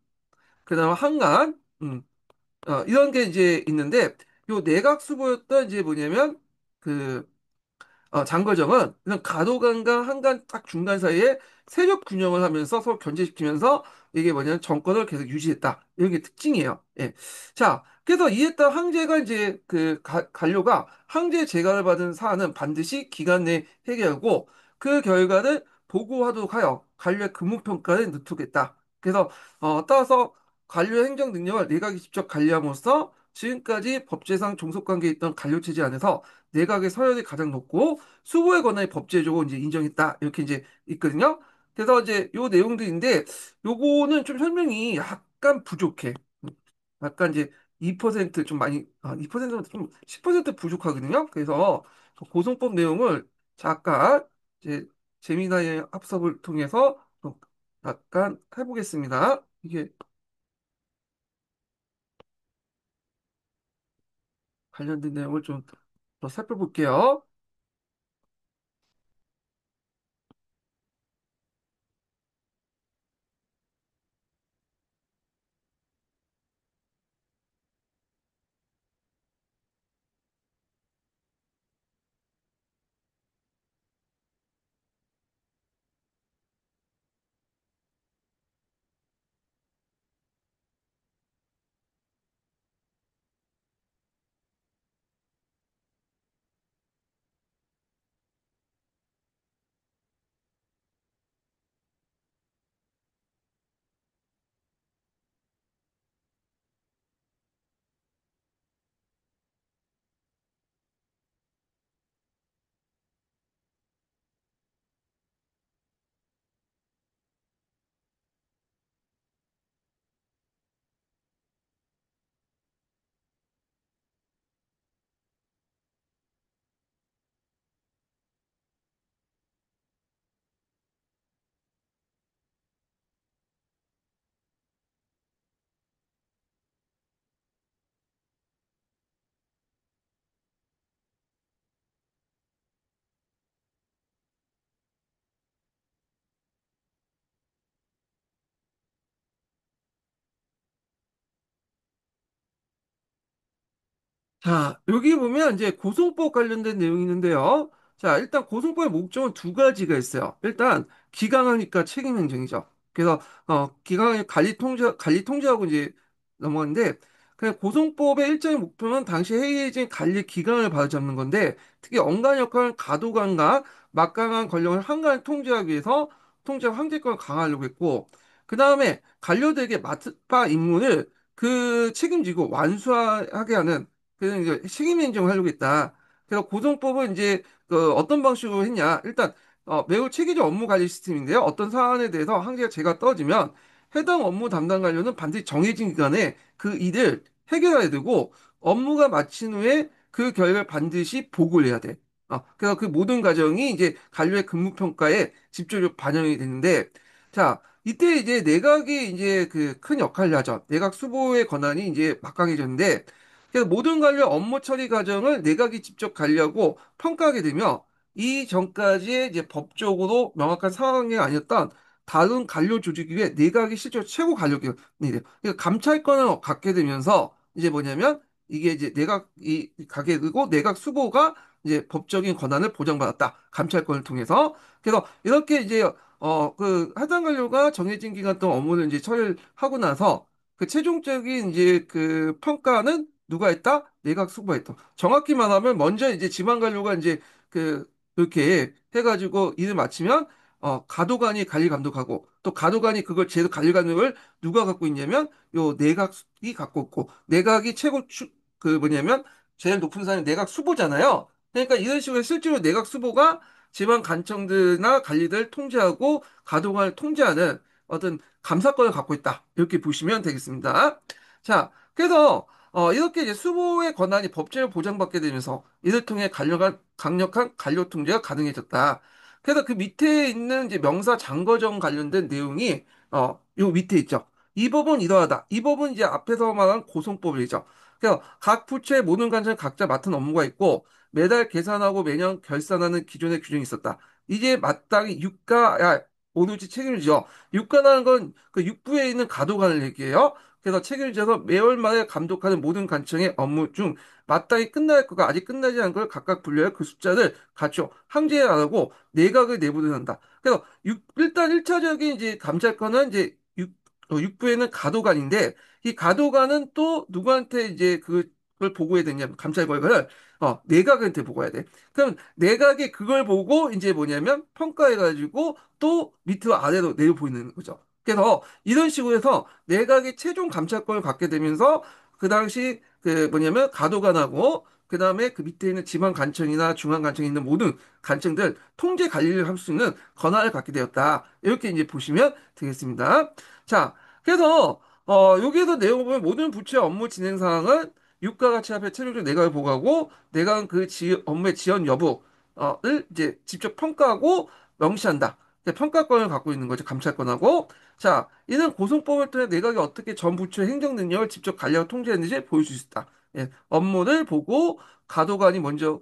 그다음 한간, 이런 게 이제 있는데 요 내각 수보였던 이제 뭐냐면 그 장거정은 그냥 가도간과 한간 딱 중간 사이에 세력 균형을 하면서 서로 견제시키면서 이게 뭐냐면 정권을 계속 유지했다. 이런 게 특징이에요. 예. 자, 그래서 이에 따라 황제가 이제 관료가 황제 재가를 받은 사안은 반드시 기간 내에 해결하고 그 결과를 보고하도록 하여 관료의 근무평가를 늦추겠다. 그래서 따라서 관료의 행정 능력을 내각이 직접 관리함으로써 지금까지 법제상 종속관계에 있던 관료체제 안에서 내각의 서열이 가장 높고 수보의 권한이 법제적으로 이제 인정했다. 이렇게 이제 있거든요. 그래서 이제 요 내용들인데 요거는 좀 설명이 약간 부족해. 약간 이제 2%좀 많이 2%보다 좀 10% 부족하거든요. 그래서 그 고성법 내용을 잠깐 이제 재미나의 합석을 통해서 좀 약간 해보겠습니다. 이게 관련된 내용을 좀 더 살펴볼게요. 자, 여기 보면 이제 고소법 관련된 내용이 있는데요. 자, 일단 고소법의 목적은 두 가지가 있어요. 일단 기강하니까 책임 행정이죠. 그래서 기강의 관리 통제하고 이제 넘어가는데 그냥 고소법의 일정의 목표는 당시 해이해진 관리 기강을 바로잡는 건데 특히 언간 역할은 가도관과 막강한 권력을 한간에 통제하기 위해서 통제 황제권을 강화하려고 했고 그 다음에 관료들에게 맡바 임무를 그 책임지고 완수하게 하는 그래서 이제 책임 행정을 하려고 했다. 그래서 고정법은 이제 어떤 방식으로 했냐? 일단 매우 체계적 업무 관리 시스템인데요. 어떤 사안에 대해서 항제가 제가 떨어지면 해당 업무 담당 관료는 반드시 정해진 기간에 그 일을 해결해야 되고 업무가 마친 후에 그 결과를 반드시 보고를 해야 돼. 그래서 그 모든 과정이 이제 관료의 근무 평가에 직접적으로 반영이 되는데, 자, 이때 이제 내각이 이제 그 큰 역할을 하죠. 내각 수보의 권한이 이제 막강해졌는데, 그래서 모든 관련 업무 처리 과정을 내각이 직접 관리하고 평가하게 되며 이 전까지 이제 법적으로 명확한 상황이 아니었던 다른 관료 조직 위에 내각이 실제로 최고 관력이 돼요. 그러니까 감찰권을 갖게 되면서 이제 뭐냐면 이게 이제 내각이 가게 되고 내각 수보가 이제 법적인 권한을 보장받았다. 감찰권을 통해서. 그래서 이렇게 이제 그 해당 관료가 정해진 기간 동안 업무를 이제 처리를 하고 나서 그 최종적인 이제 그 평가는 누가 했다? 내각 수보가 했다. 정확히 말하면 먼저 이제 지방 관료가 이제 그 이렇게 해가지고 일을 마치면 가도관이 관리 감독하고 또 가도관이 그걸 제도 관리 감독을 누가 갖고 있냐면 요 내각이 갖고 있고 내각이 그 뭐냐면 제일 높은 사람이 내각 수보잖아요. 그러니까 이런 식으로 실제로 내각 수보가 지방 관청들이나 관리들 통제하고 가도관을 통제하는 어떤 감사권을 갖고 있다. 이렇게 보시면 되겠습니다. 자, 그래서 이렇게 이제 수보의 권한이 법제로 보장받게 되면서 이를 통해 강력한 관료 통제가 가능해졌다. 그래서 그 밑에 있는 이제 명사 장거정 관련된 내용이 요 밑에 있죠. 이 법은 이러하다. 이 법은 이제 앞에서 말한 고송법이죠. 그래서 각 부처의 모든 관청이 각자 맡은 업무가 있고 매달 계산하고 매년 결산하는 기존의 규정이 있었다. 이제 마땅히 오누지 책임을 져. 육가라는 건 그 육부에 있는 가도관을 얘기해요. 그래서 책임을 져서 매월 말에 감독하는 모든 관청의 업무 중 마땅히 끝나야 할 거가 아직 끝나지 않은 걸 각각 분류해 그 숫자를 갖춰 항제해 안 하고 내각을 내부를 한다. 그래서 일단 1차적인 이제 감찰권은 이제 육부에는 가도관인데 이 가도관은 또 누구한테 이제 그걸 보고해야 되냐면 감찰 결과를 내각한테 보고해야 돼. 그럼 내각이 그걸 보고 이제 뭐냐면 평가해가지고 또 밑으로 아래로 내려 보이는 거죠. 그래서 이런 식으로 해서 내각이 최종 감찰권을 갖게 되면서 그 당시 그 뭐냐면 가도관하고 그 다음에 그 밑에 있는 지방간청이나 중앙간청에 있는 모든 간청들 통제 관리를 할 수 있는 권한을 갖게 되었다. 이렇게 이제 보시면 되겠습니다. 자, 그래서 여기에서 내용을 보면 모든 부처의 업무 진행 사항은 유가 가치 앞에 최종적 내각을 보고하고 내각은 업무의 지연 여부를 이제 직접 평가하고 명시한다. 평가권을 갖고 있는 거죠. 감찰권하고. 자, 이는 고송법을 통해 내각이 어떻게 전 부처의 행정 능력을 직접 관리하고 통제했는지 보여줄 수 있다. 예, 업무를 보고 가도관이 먼저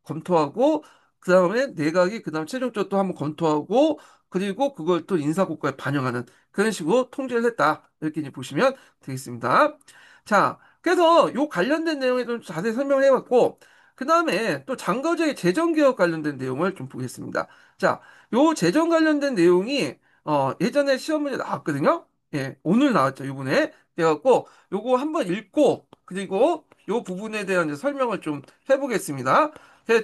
검토하고 그 다음에 내각이 그 다음 최종적으로 또 한번 검토하고 그리고 그걸 또 인사국가에 반영하는 그런 식으로 통제를 했다. 이렇게 이제 보시면 되겠습니다. 자, 그래서 요 관련된 내용에 좀 자세히 설명을 해봤고 그 다음에 또 장거제 재정개혁 관련된 내용을 좀 보겠습니다. 자, 요 재정 관련된 내용이 예전에 시험 문제 나왔거든요. 예, 오늘 나왔죠, 이번에. 그래갖고 요거 한번 읽고 그리고 요 부분에 대한 이제 설명을 좀 해보겠습니다.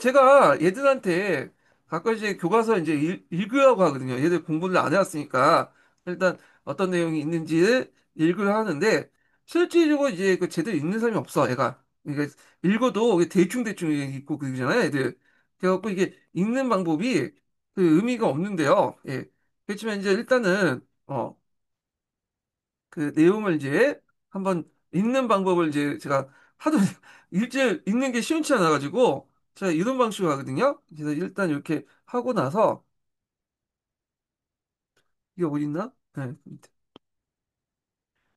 제가 얘들한테 가끔 이제 교과서 이제 읽으라고 하거든요. 얘들 공부를 안 해왔으니까 일단 어떤 내용이 있는지 읽으려 하는데 실질적으로 이제 그 제대로 읽는 사람이 없어, 얘가. 그러니까 읽어도 대충대충 읽고 그러잖아요, 애들. 그래갖고 이게 읽는 방법이 그 의미가 없는데요. 예. 그렇지만 이제 일단은 그 내용을 이제 한번 읽는 방법을 이제 제가 하도 일주일 읽는 게 시원치 않아가지고 제가 이런 방식으로 하거든요. 그래서 일단 이렇게 하고 나서 이게 어디 있나? 네.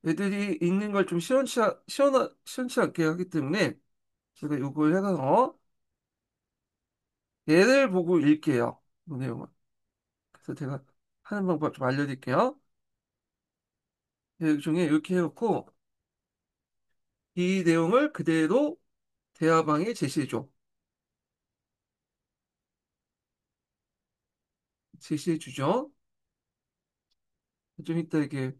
애들이 읽는 걸 좀 시원치 않게 하기 때문에 제가 이걸 해서 얘를 보고 읽게요. 이 내용을. 그래서 제가 하는 방법 좀 알려드릴게요. 이 중에 이렇게 해놓고 이 내용을 그대로 대화방에 제시해줘. 제시해주죠. 좀 이따 이게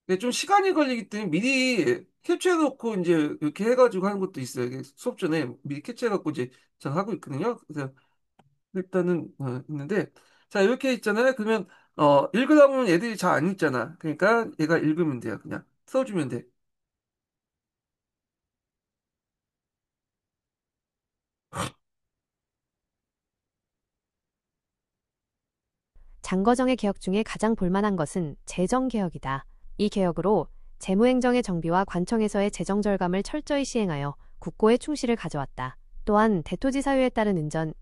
이게 좀 시간이 걸리기 때문에 미리 캡처해놓고 이제 이렇게 해가지고 하는 것도 있어요. 이게 수업 전에 미리 캡처해갖고 이제 전 하고 있거든요. 그래서 일단은 있는데 자 이렇게 있잖아요. 그러면 읽으다 보면 애들이 잘 안 읽잖아. 그러니까 얘가 읽으면 돼요. 그냥 써주면 돼. 장거정의 개혁 중에 가장 볼만한 것은 재정개혁이다. 이 개혁으로 재무행정의 정비와 관청에서의 재정 절감을 철저히 시행하여 국고의 충실을 가져왔다. 또한 대토지 사유에 따른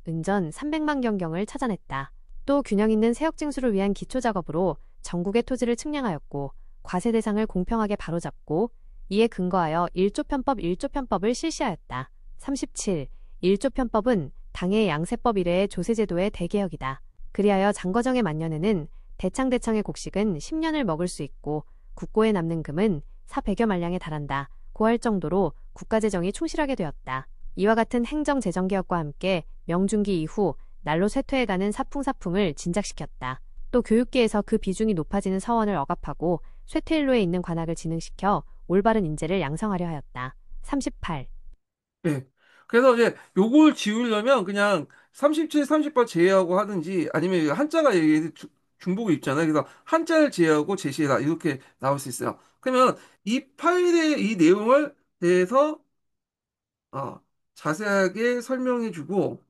은전 300만 경경을 찾아냈다. 또 균형 있는 세역 징수를 위한 기초 작업으로 전국의 토지를 측량하였고 과세 대상을 공평하게 바로잡고 이에 근거하여 1조 편법 1조 편법을 실시하였다. 37. 1조 편법은 당해 양세법 이래의 조세제도의 대개혁이다. 그리하여 장거정의 만년에는 대창대창의 곡식은 10년을 먹을 수 있고 국고에 남는 금은 400여 만량에 달한다. 고할 정도로 국가재정이 충실하게 되었다. 이와 같은 행정재정개혁과 함께 명중기 이후 날로 쇠퇴해가는 사풍사풍을 진작시켰다. 또 교육계에서 그 비중이 높아지는 서원을 억압하고 쇠퇴일로에 있는 관학을 진흥시켜 올바른 인재를 양성하려 하였다. 38. 네. 그래서 이제 요걸 지우려면 그냥 37, 38 제외하고 하든지 아니면 한자가 얘 중복이 있잖아요. 그래서 한자를 제외하고 제시해라. 이렇게 나올 수 있어요. 그러면 이 파일의 이 내용을 대해서 어, 자세하게 설명해주고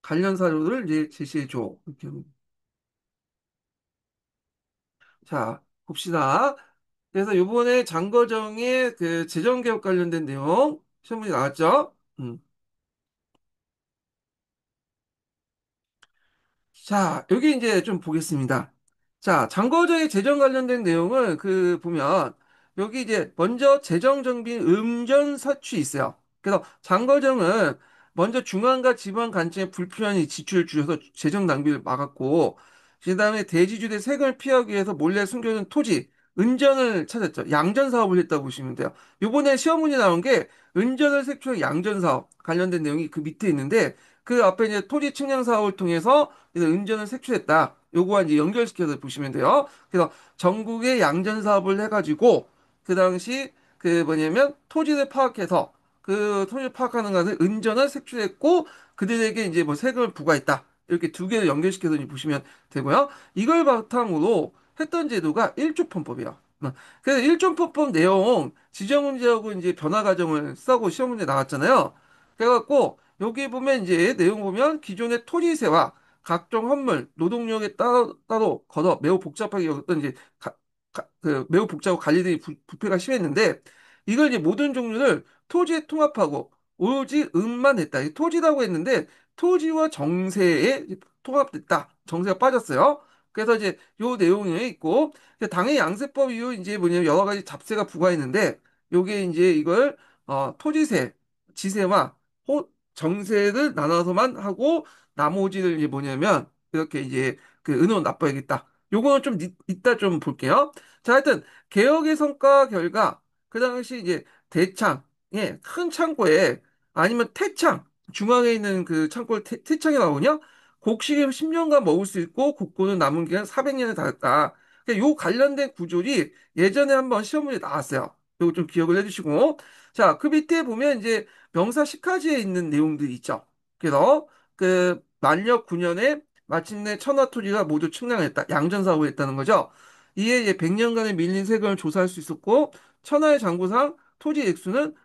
관련 사료를 이제 제시해줘. 이렇게. 자, 봅시다. 그래서 요번에 장거정의 그 재정개혁 관련된 내용 시험문제 나왔죠? 자, 여기 이제 좀 보겠습니다. 자, 장거정의 재정 관련된 내용은 그 보면 여기 이제 먼저 재정 정비 음전 사출이 있어요. 그래서 장거정은 먼저 중앙과 지방 간청에 불필요한 이 지출을 줄여서 재정 낭비를 막았고, 그다음에 대지주의 세금을 피하기 위해서 몰래 숨겨둔 토지, 은전을 찾았죠. 양전 사업을 했다고 보시면 돼요. 요번에 시험 문제 나온 게 은전을 색출한 양전 사업 관련된 내용이 그 밑에 있는데 그 앞에 이제 토지 측량 사업을 통해서 그래서 은전을 색출했다. 요거와 이제 연결시켜서 보시면 돼요. 그래서 전국의 양전 사업을 해가지고 그 당시 그 뭐냐면 토지를 파악해서 그 토지를 파악하는 것을 은전을 색출했고 그들에게 이제 뭐 세금을 부과했다. 이렇게 두 개를 연결시켜서 이제 보시면 되고요. 이걸 바탕으로 했던 제도가 일조편법이에요. 그래서 일조편법 내용 지정 문제하고 이제 변화 과정을 쓰고 시험 문제 나왔잖아요. 그래갖고 여기 보면 이제 내용 보면 기존의 토지세와 각종 헌물, 노동력에 따로 걷어 매우 복잡하게 여겼던 이제 그 매우 복잡하고 관리 등이 부패가 심했는데 이걸 이제 모든 종류를 토지에 통합하고 오로지 음만 했다. 이 토지라고 했는데 토지와 정세에 통합됐다. 정세가 빠졌어요. 그래서 이제 요 내용이 있고 당의 양세법 이후 이제 뭐냐면 여러 가지 잡세가 부과했는데 요게 이제 이걸 토지세, 지세와 정세를 나눠서만 하고 나머지를 이제 뭐냐면 이렇게 이제 그 은원 납부하겠다. 요거는 좀 이따 좀 볼게요. 자, 하여튼 개혁의 성과 결과 그 당시 이제 대창, 큰 창고에 아니면 태창 중앙에 있는 그 창고를 태창이 나오냐? 곡식을 10년간 먹을 수 있고 곡고는 남은 기간 400년에 달했다. 요 관련된 구절이 예전에 한번 시험 문제 나왔어요. 요거 좀 기억을 해주시고. 자, 그 밑에 보면 이제 명사 식화지에 있는 내용들이 있죠. 그래서 그 만력 9년에 마침내 천하토지가 모두 측량했다. 양전사업을 했다는 거죠. 이에 이제 100년간의 밀린 세금을 조사할 수 있었고 천하의 장부상 토지 액수는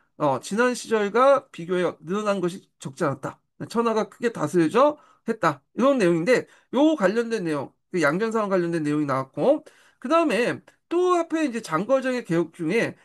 지난 시절과 비교해 늘어난 것이 적지 않았다. 천하가 크게 다스려져 했다. 이런 내용인데 요 관련된 내용, 그 양전사업 관련된 내용이 나왔고 그 다음에 또 앞에 이제 장거정의 개혁 중에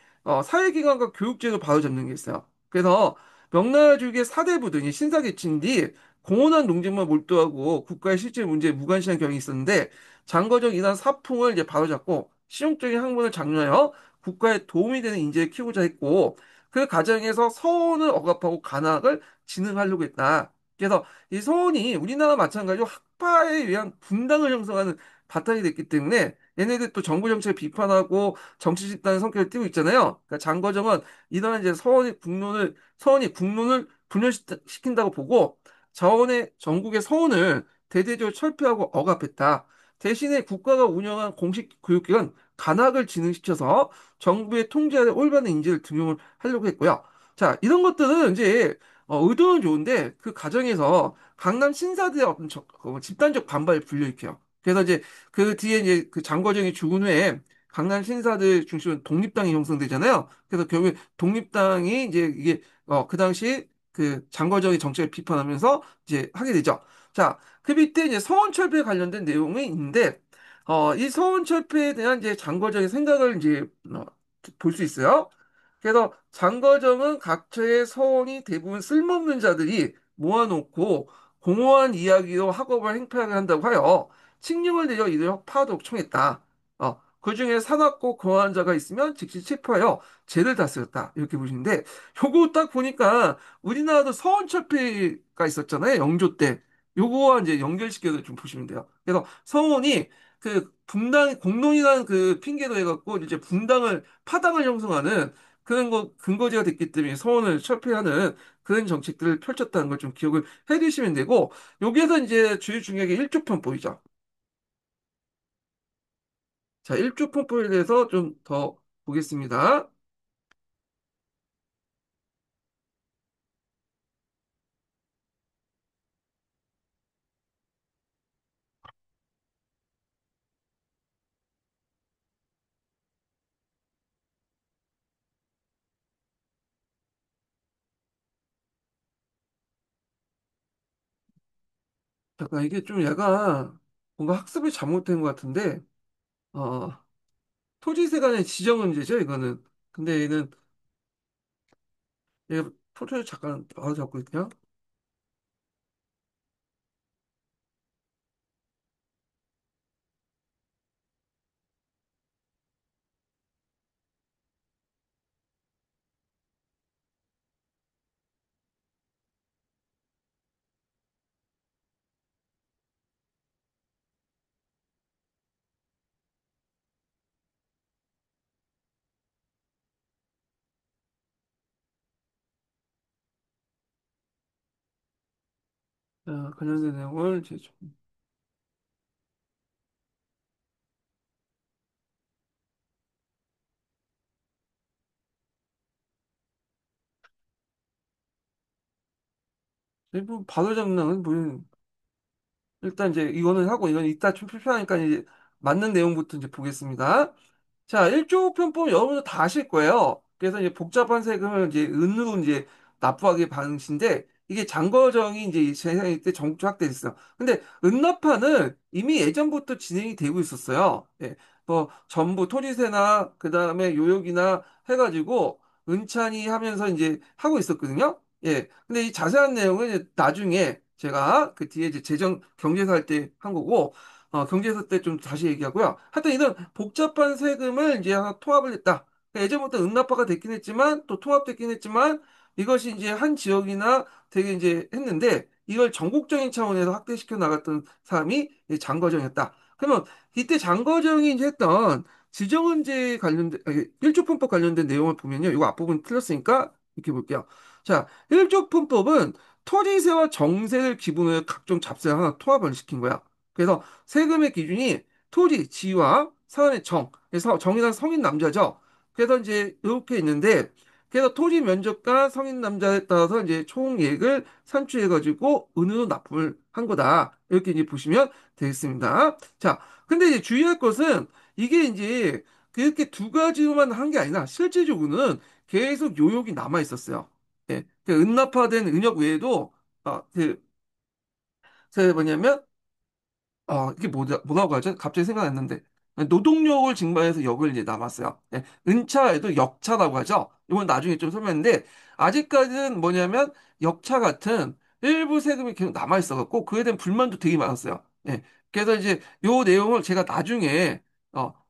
사회기관과 교육제도 바로잡는 게 있어요. 그래서 명나라족의 사대부 등이 신사계친 뒤 공헌한 농작물만 몰두하고 국가의 실질 문제에 무관심한 경향이 있었는데 장거정 이단 사풍을 이제 바로잡고 실용적인 학문을 장려하여 국가에 도움이 되는 인재를 키우고자 했고 그 과정에서 서원을 억압하고 간학을 진흥하려고 했다. 그래서 이 서원이 우리나라 마찬가지로 학파에 의한 분당을 형성하는 바탕이 됐기 때문에 얘네들 또 정부 정책을 비판하고 정치 집단의 성격을 띠고 있잖아요. 그러니까 장거정은 이런 이제 서원이 국론을 분열시킨다고 보고 자원의 전국의 서원을 대대적으로 철폐하고 억압했다. 대신에 국가가 운영한 공식 교육기관 간학을 진흥시켜서 정부의 통제하에 올바른 인재를 등용을 하려고 했고요. 자, 이런 것들은 이제 의도는 좋은데 그 과정에서 강남 신사들의 어떤 집단적 반발을 불러일으켜요. 그래서 이제 그 뒤에 이제 그 장거정이 죽은 후에 강남 신사들 중심으로 독립당이 형성되잖아요. 그래서 결국에 독립당이 이제 이게 그 당시 그 장거정의 정책을 비판하면서 이제 하게 되죠. 자, 그 밑에 이제 서원철폐에 관련된 내용이 있는데, 이 서원철폐에 대한 이제 장거정의 생각을 이제 볼 수 있어요. 그래서 장거정은 각처의 서원이 대부분 쓸모없는 자들이 모아놓고 공허한 이야기로 학업을 행패하게 한다고 하여 칙령을 내려 이들 파하도록 청했다. 그중에 사납고 거한 자가 있으면 즉시 체포하여 죄를 다스렸다. 이렇게 보시는데 요거 딱 보니까 우리나라도 서원철폐가 있었잖아요. 영조 때. 요거와 이제 연결시켜서 좀 보시면 돼요. 그래서 서원이 그 분당 공론이라는 그 핑계로 해갖고 이제 분당을 파당을 형성하는 그런 거 근거지가 됐기 때문에 서원을 철폐하는 그런 정책들을 펼쳤다는 걸 좀 기억을 해두시면 되고 여기에서 이제 제일 중요한 게 일조편법이죠. 자, 일조편법에 대해서 좀 더 보겠습니다. 잠깐 이게 좀 얘가 뭔가 학습이 잘못된 것 같은데 어, 토지세 간의 지정은제죠, 이거는. 근데 얘는, 얘가 토지를 잠깐 잡고 있냐? 자, 관련된 내용을 이제 좀, 일부 바로잡는, 뭐, 일단 이제 이거는 하고, 이건 이따 좀 필요하니까 이제 맞는 내용부터 이제 보겠습니다. 자, 1조 편법 여러분들 다 아실 거예요. 그래서 이제 복잡한 세금을 이제 은으로 이제 납부하기 방식인데 이게 장거정이 이제 세상에 때 정착돼 있어요. 근데 은납하는 이미 예전부터 진행이 되고 있었어요. 예. 뭐 전부 토지세나 그다음에 요역이나 해가지고 은찬이 하면서 이제 하고 있었거든요. 예. 근데 이 자세한 내용은 이제 나중에 제가 그 뒤에 이제 재정 경제사 할 때 한 거고 경제사 때 좀 다시 얘기하고요. 하여튼 이런 복잡한 세금을 이제 하나 통합을 했다. 그러니까 예전부터 은납화가 됐긴 했지만 또 통합됐긴 했지만 이것이 이제 한 지역이나 되게 이제 했는데 이걸 전국적인 차원에서 확대시켜 나갔던 사람이 이제 장거정이었다. 그러면 이때 장거정이 이제 했던 지정은제 관련된 1조 편법 관련된 내용을 보면요. 이거 앞부분 틀렸으니까 이렇게 볼게요. 자, 1조 편법은 토지세와 정세를 기본으로 각종 잡세를 하나 통합을 시킨 거야. 그래서 세금의 기준이 토지, 지와 사람의 정. 그래서 정의는 성인 남자죠. 그래서 이제 이렇게 있는데, 그래서 토지 면적과 성인 남자에 따라서 이제 총액을 산출해가지고 은으로 납부를 한 거다. 이렇게 이제 보시면 되겠습니다. 자, 근데 이제 주의할 것은 이게 이제 그렇게 두 가지로만 한 게 아니라 실제적으로는 계속 요역이 남아 있었어요. 예, 그 은납화된 은역 외에도 그 뭐냐면 이게 뭐라고 하죠? 갑자기 생각 안 났는데. 노동력을 증가해서 역을 이제 남았어요. 예, 은차에도 역차라고 하죠. 이건 나중에 좀 설명했는데, 아직까지는 뭐냐면, 역차 같은 일부 세금이 계속 남아있어갖고, 그에 대한 불만도 되게 많았어요. 예, 그래서 이제 요 내용을 제가 나중에,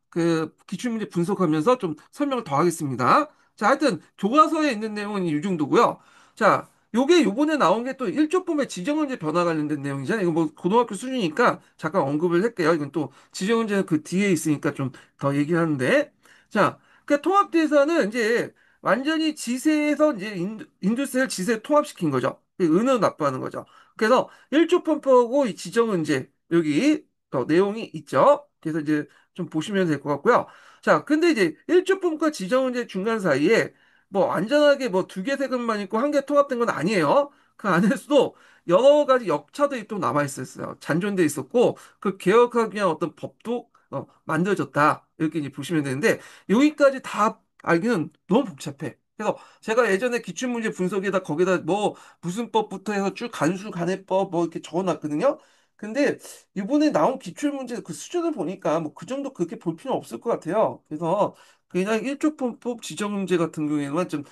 그 기출문제 분석하면서 좀 설명을 더 하겠습니다. 자, 하여튼, 교과서에 있는 내용은 이 정도고요. 자, 요게 요번에 나온 게 또 일조법의 지정은제 변화 관련된 내용이잖아요. 이거 뭐 고등학교 수준이니까 잠깐 언급을 할게요. 이건 또 지정은제는 그 뒤에 있으니까 좀 더 얘기하는데. 자, 그 통합대사는 이제 완전히 지세에서 이제 인두세를 지세에 통합시킨 거죠. 은은 납부하는 거죠. 그래서 일조편법하고 이 지정은제 여기 내용이 있죠. 그래서 이제 좀 보시면 될 것 같고요. 자, 근데 이제 일조법과 지정은제 중간 사이에 뭐 안전하게 뭐 두 개 세금만 있고 한 개 통합된 건 아니에요. 그 안에서도 여러 가지 역차들이 또 남아 있었어요. 잔존돼 있었고 그 개혁하기 위한 어떤 법도 만들어졌다. 이렇게 이제 보시면 되는데 여기까지 다 알기는 너무 복잡해. 그래서 제가 예전에 기출문제 분석에다 거기다 뭐 무슨 법부터 해서 쭉 간수 간해법 뭐 이렇게 적어놨거든요. 근데 이번에 나온 기출문제 그 수준을 보니까 뭐 그 정도 그렇게 볼 필요는 없을 것 같아요. 그래서 그냥 일조편법 지정문제 같은 경우에만 좀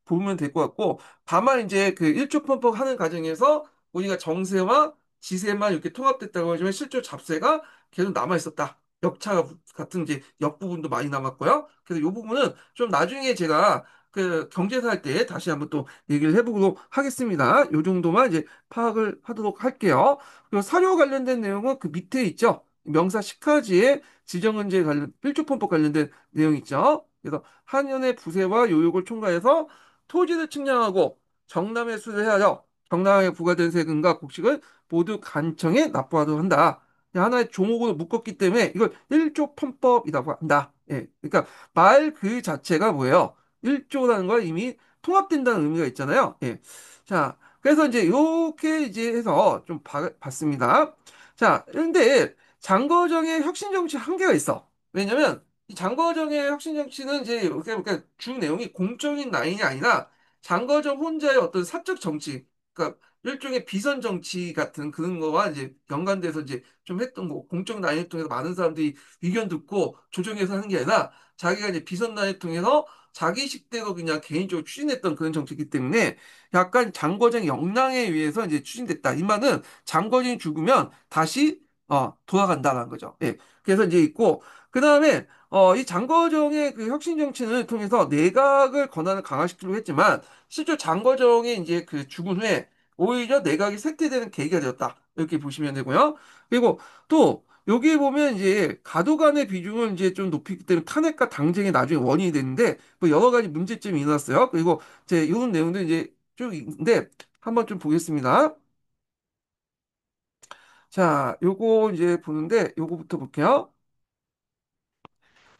보면 될 것 같고 다만 이제 그 일조편법 하는 과정에서 우리가 정세와 지세만 이렇게 통합됐다고 하지만 실제 잡세가 계속 남아 있었다. 역차 같은 이제 역 부분도 많이 남았고요. 그래서 이 부분은 좀 나중에 제가 그 경제사 할 때 다시 한번 또 얘기를 해보도록 하겠습니다. 이 정도만 이제 파악을 하도록 할게요. 그리고 사료 관련된 내용은 그 밑에 있죠. 명사 시카지의 지정은제 관련 필주폰법 관련된 내용 있죠. 그래서 한연의 부세와 요역을 총괄해서 토지를 측량하고 정남의 수를 해야죠. 정당하게 부과된 세금과 곡식을 모두 간청에 납부하도록 한다. 하나의 종목으로 묶었기 때문에 이걸 일조 편법이라고 한다. 예. 그러니까 말 그 자체가 뭐예요? 일조라는 걸 이미 통합된다는 의미가 있잖아요. 예. 자, 그래서 이제 요렇게 이제 해서 좀 봤습니다. 자, 그런데 장거정의 혁신 정치 한계가 있어. 왜냐면 이 장거정의 혁신 정치는 이제 이렇게 주 내용이 공적인 라인이 아니라 장거정 혼자의 어떤 사적 정치. 그러니까 일종의 비선 정치 같은 그런 거와 이제 연관돼서 이제 좀 했던 거, 공적 라인을 통해서 많은 사람들이 의견 듣고 조정해서 하는 게 아니라 자기가 이제 비선 라인을 통해서 자기 식대로 그냥 개인적으로 추진했던 그런 정책이기 때문에 약간 장거정 역량에 의해서 이제 추진됐다. 이 말은 장거정이 죽으면 다시 돌아간다는 거죠. 예. 그래서 이제 있고 그다음에 이 장거정의 그 혁신 정치를 통해서 내각을 권한을 강화시키려고 했지만 실제 장거정의 이제 그 죽은 후에 오히려 내각이 쇠퇴되는 계기가 되었다. 이렇게 보시면 되고요. 그리고 또 여기에 보면 이제 가도 간의 비중을 이제 좀 높이기 때문에 탄핵과 당쟁이 나중에 원인이 되는데 뭐 여러 가지 문제점이 일어났어요. 그리고 이제 이런 내용도 이제 쭉 있는데 한번 좀 보겠습니다. 자, 요거 이제 보는데 요거부터 볼게요.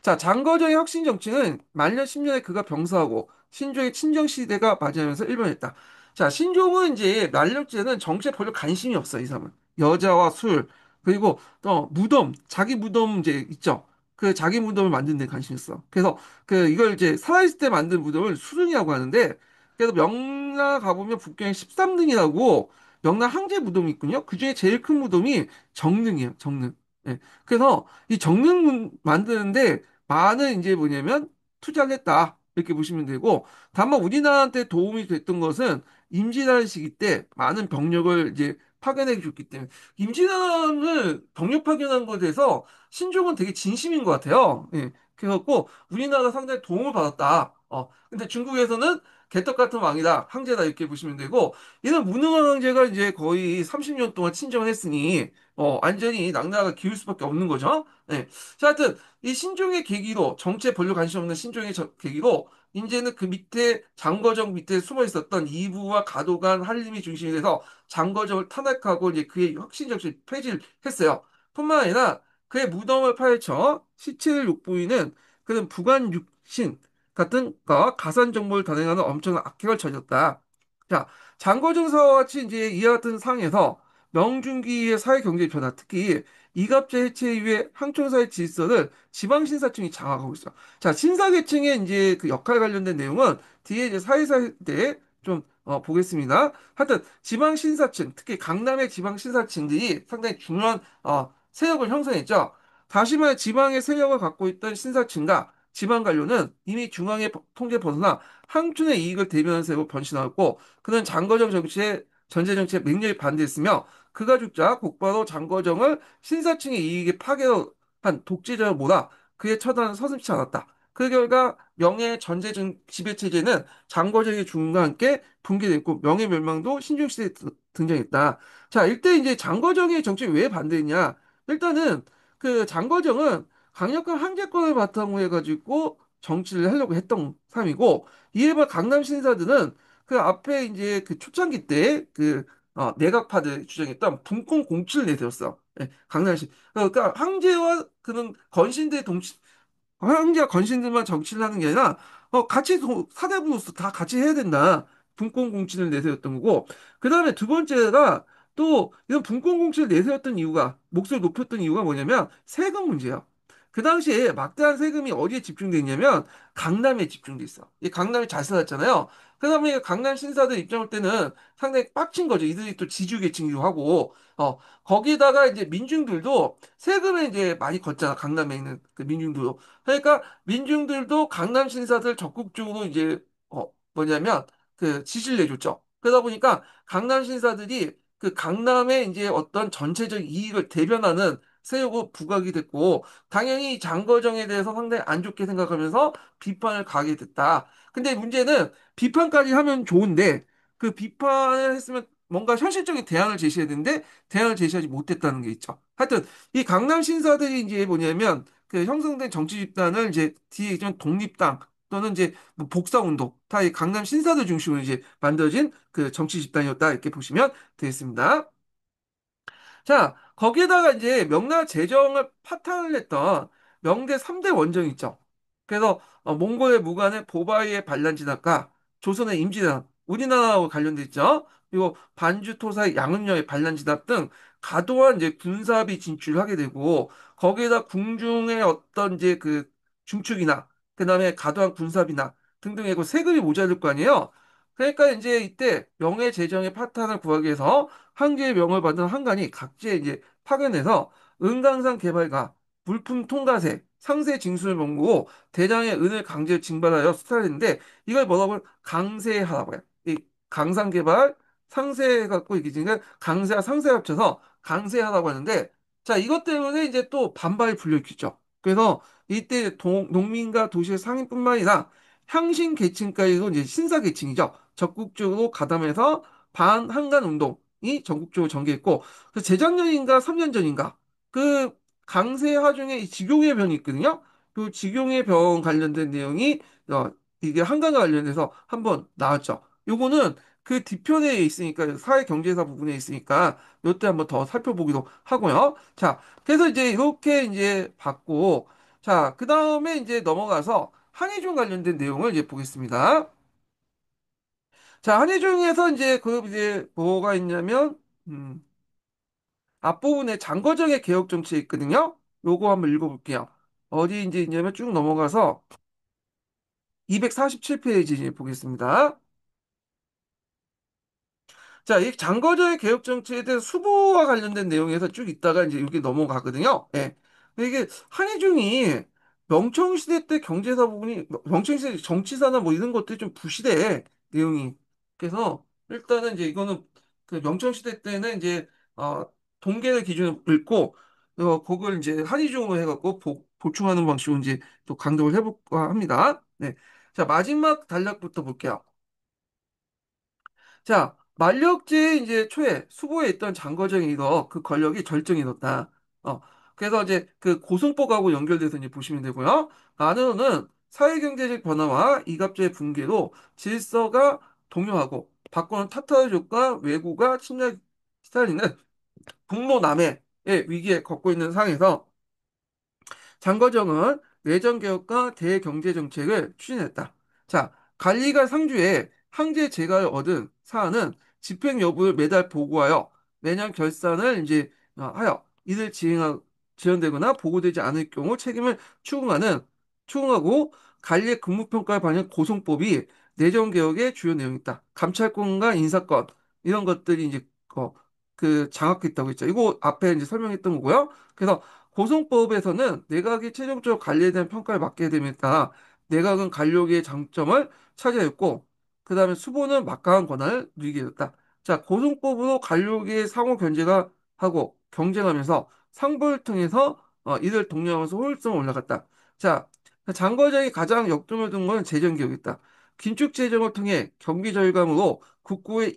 자, 장거정의 혁신 정치는 말년 10년에 그가 병사하고 신종의 친정 시대가 맞이하면서 일본했다. 자, 신종은 이제 말년째는 정치에 별로 관심이 없어, 이 사람은. 여자와 술, 그리고 또 무덤, 자기 무덤 이제 있죠. 그 자기 무덤을 만드는 데 관심이 있어. 그래서 그 이걸 이제 살아있을 때 만든 무덤을 수릉이라고 하는데 그래서 명나 가보면 북경에 13등이라고 명나 항제 무덤이 있군요. 그중에 제일 큰 무덤이 정릉이에요, 정릉. 예. 그래서 이 정릉 만드는데 많은 이제 뭐냐면 투자를 했다. 이렇게 보시면 되고, 다만 우리나라한테 도움이 됐던 것은 임진왜란 시기 때 많은 병력을 이제 파견해 줬기 때문에 임진왜란을 병력 파견한 것에 대해서 신종은 되게 진심인 것 같아요. 예. 그래갖고 우리나라가 상당히 도움을 받았다. 근데 중국에서는 개떡 같은 왕이다, 황제다 이렇게 보시면 되고, 이는 무능한 황제가 이제 거의 30년 동안 친정을 했으니 완전히 낙나가 기울 수밖에 없는 거죠. 예. 자, 하여튼 이 신종의 계기로 정치에 별로 관심 없는 신종의 계기로 이제는 그 밑에 장거정 밑에 숨어 있었던 이부와 가도간 한림이 중심이 돼서 장거정을 탄핵하고 이제 그의 혁신 정치를 폐지를 했어요. 뿐만 아니라 그의 무덤을 파헤쳐 시체를 욕보이는 그런 부관 육신 같은 거 가산 정보를 단행하는 엄청난 악행을 저질렀다. 자, 장거정 사와 같이 이제 이와 같은 상에서 명중기의 사회 경제 변화, 특히 이갑제 해체 이후에 항촌사의 질서를 지방신사층이 장악하고 있어요. 자, 신사계층의 이제 그 역할 관련된 내용은 뒤에 이제 사회사에 좀 보겠습니다. 하여튼 지방신사층, 특히 강남의 지방신사층들이 상당히 중요한 세력을 형성했죠. 다시 말해 지방의 세력을 갖고 있던 신사층과 지방 관료는 이미 중앙의 통제 벗어나 항촌의 이익을 대변하는 세력으로 변신하였고 그는 장거정 정치의 전제 정치에 맹렬히 반대했으며 그가 죽자 곧바로 장거정을 신사층의 이익에 파괴한 독재자로 몰아 그의 처단은 서슴지 않았다. 그 결과 명예 전제 지배 체제는 장거정의 죽음과 함께 붕괴됐고 명예 멸망도 신중시대에 등장했다. 자, 이때 이제 장거정의 정책이 왜 반대했냐? 일단은 그 장거정은 강력한 황제권을 바탕으로 해가지고 정치를 하려고 했던 사람이고 이에 반해 강남 신사들은 그 앞에 이제 그 초창기 때그 내각파들 주장했던 분권 공치를 내세웠어. 예, 강남시. 그러니까 황제와 그는 건신대 동치, 황제와 건신들만 정치를 하는 게 아니라 같이 사대부로서 다 같이 해야 된다. 분권 공치를 내세웠던 거고. 그다음에 두 번째가 또 이런 분권 공치를 내세웠던 이유가 목소리를 높였던 이유가 뭐냐면 세금 문제야. 그 당시에 막대한 세금이 어디에 집중돼 있냐면 강남에 집중돼 있어. 이 강남이 잘 살았잖아요. 그러다 보니까 강남 신사들 입장할 때는 상당히 빡친 거죠. 이들이 또 지주계층이기도 하고, 거기다가 이제 민중들도 세금을 이제 많이 걷잖아. 강남에 있는 그 민중도. 그러니까 민중들도 강남 신사들 적극적으로 이제 뭐냐면 그 지지를 내줬죠. 그러다 보니까 강남 신사들이 그 강남의 이제 어떤 전체적 이익을 대변하는 세력으로 부각이 됐고 당연히 장거정에 대해서 상당히 안 좋게 생각하면서 비판을 가하게 됐다. 근데 문제는 비판까지 하면 좋은데 그 비판을 했으면 뭔가 현실적인 대안을 제시해야 되는데 대안을 제시하지 못했다는 게 있죠. 하여튼 이 강남 신사들이 이제 뭐냐면 그 형성된 정치 집단을 이제 뒤에 좀 독립당 또는 이제 뭐 복사운동 다 이 강남 신사들 중심으로 이제 만들어진 그 정치 집단이었다 이렇게 보시면 되겠습니다. 자, 거기에다가 이제 명나라 재정을 파탄을 냈던 명대 3대 원정이 있죠. 그래서 몽골의 무관의 보바이의 반란 진압과 조선의 임진왜란, 우리나라하고 관련돼 있죠. 그리고 반주 토사의 양은여의 반란 진압 등 과도한 이제 군사비 진출하게 되고 거기에다 궁중의 어떤 이제 그 중축이나 그다음에 과도한 군사비나 등등의 그 세금이 모자랄 거 아니에요. 그러니까 이제 이때 명예 재정의 파탄을 구하기 위해서 한계의 명을 받은 한간이 각지에 이제 파견해서 은강산 개발과 물품 통과세, 상세 징수를 명구고 대장의 은을 강제 징발하여 수탈했는데 이걸 뭐라고 강세하라고 해요. 이 강산 개발, 상세 갖고 이게 지금 강세와 상세 합쳐서 강세하라고 하는데 자 이것 때문에 이제 또 반발이 불려있죠. 그래서 이때 농민과 도시의 상인뿐만 아니라 향신 계층까지도 이제 신사 계층이죠. 적극적으로 가담해서 반한간 운동이 전국적으로 전개했고, 그 재작년인가 3년 전인가 그 강세 하중에 이 직용의 병이 있거든요. 그 직용의 병 관련된 내용이 이게 한강과 관련해서 한번 나왔죠. 요거는 그 뒤편에 있으니까 사회 경제사 부분에 있으니까 요때 한번 더 살펴보기로 하고요. 자, 그래서 이제 이렇게 이제 봤고, 자, 그 다음에 이제 넘어가서 한의종 관련된 내용을 이제 보겠습니다. 자, 한의종에서 이제 그 이제 뭐가 있냐면 앞부분에 장거정의 개혁 정책이 있거든요. 요거 한번 읽어볼게요. 어디 이제 있냐면 쭉 넘어가서 247페이지 보겠습니다. 자, 이 장거조의 개혁 정책에 대해서 수보와 관련된 내용에서 쭉 있다가 이제 여기 넘어가거든요. 예. 근데 이게 한의중이 명청시대 때 경제사 부분이 명청시대 정치사나 뭐 이런 것들이 좀 부실해 내용이. 그래서 일단은 이제 이거는 그 명청시대 때는 이제 동계를 기준으로 읽고 그걸 이제 한의중으로 해갖고 보충하는 방식으로 이제 또 강독을 해볼까 합니다. 네. 자, 마지막 단락부터 볼게요. 자, 만력제 이제 초에 수보에 있던 장거정이 이거 그 권력이 절정이 뒀다. 어, 그래서 이제 그 고승법하고 연결돼서 이제 보시면 되고요. 안으로는 사회경제적 변화와 이갑제의 붕괴로 질서가 동요하고 바꾸는 타타르족과 왜구가 침략 시달리는 북로 남해의 위기에 겪고 있는 상황에서 장거정은 내정개혁과 대경제정책을 추진했다. 자, 관리가 상주에 항제 재가를 얻은 사안은 집행 여부를 매달 보고하여 매년 결산을 이제 하여 이를 지연되거나 보고되지 않을 경우 책임을 추궁하고 관리의 근무평가를 반영 고송법이 내정개혁의 주요 내용이다. 감찰권과 인사권 이런 것들이 이제 장악했다고 했죠. 이거 앞에 이제 설명했던 거고요. 그래서 고성법에서는 내각이 최종적으로 관리에 대한 평가를 맡게 됩니다. 내각은 관료기의 장점을 차지했고, 그 다음에 수보는 막강한 권한을 누리게 됐다. 자, 고성법으로 관료기의 상호 견제가 하고 경쟁하면서 상보를 통해서 이를 독려하면서 효율성을 올라갔다. 자, 장과장이 가장 역동을 둔 건 재정기업이다. 긴축 재정을 통해 경기 절감으로 국고에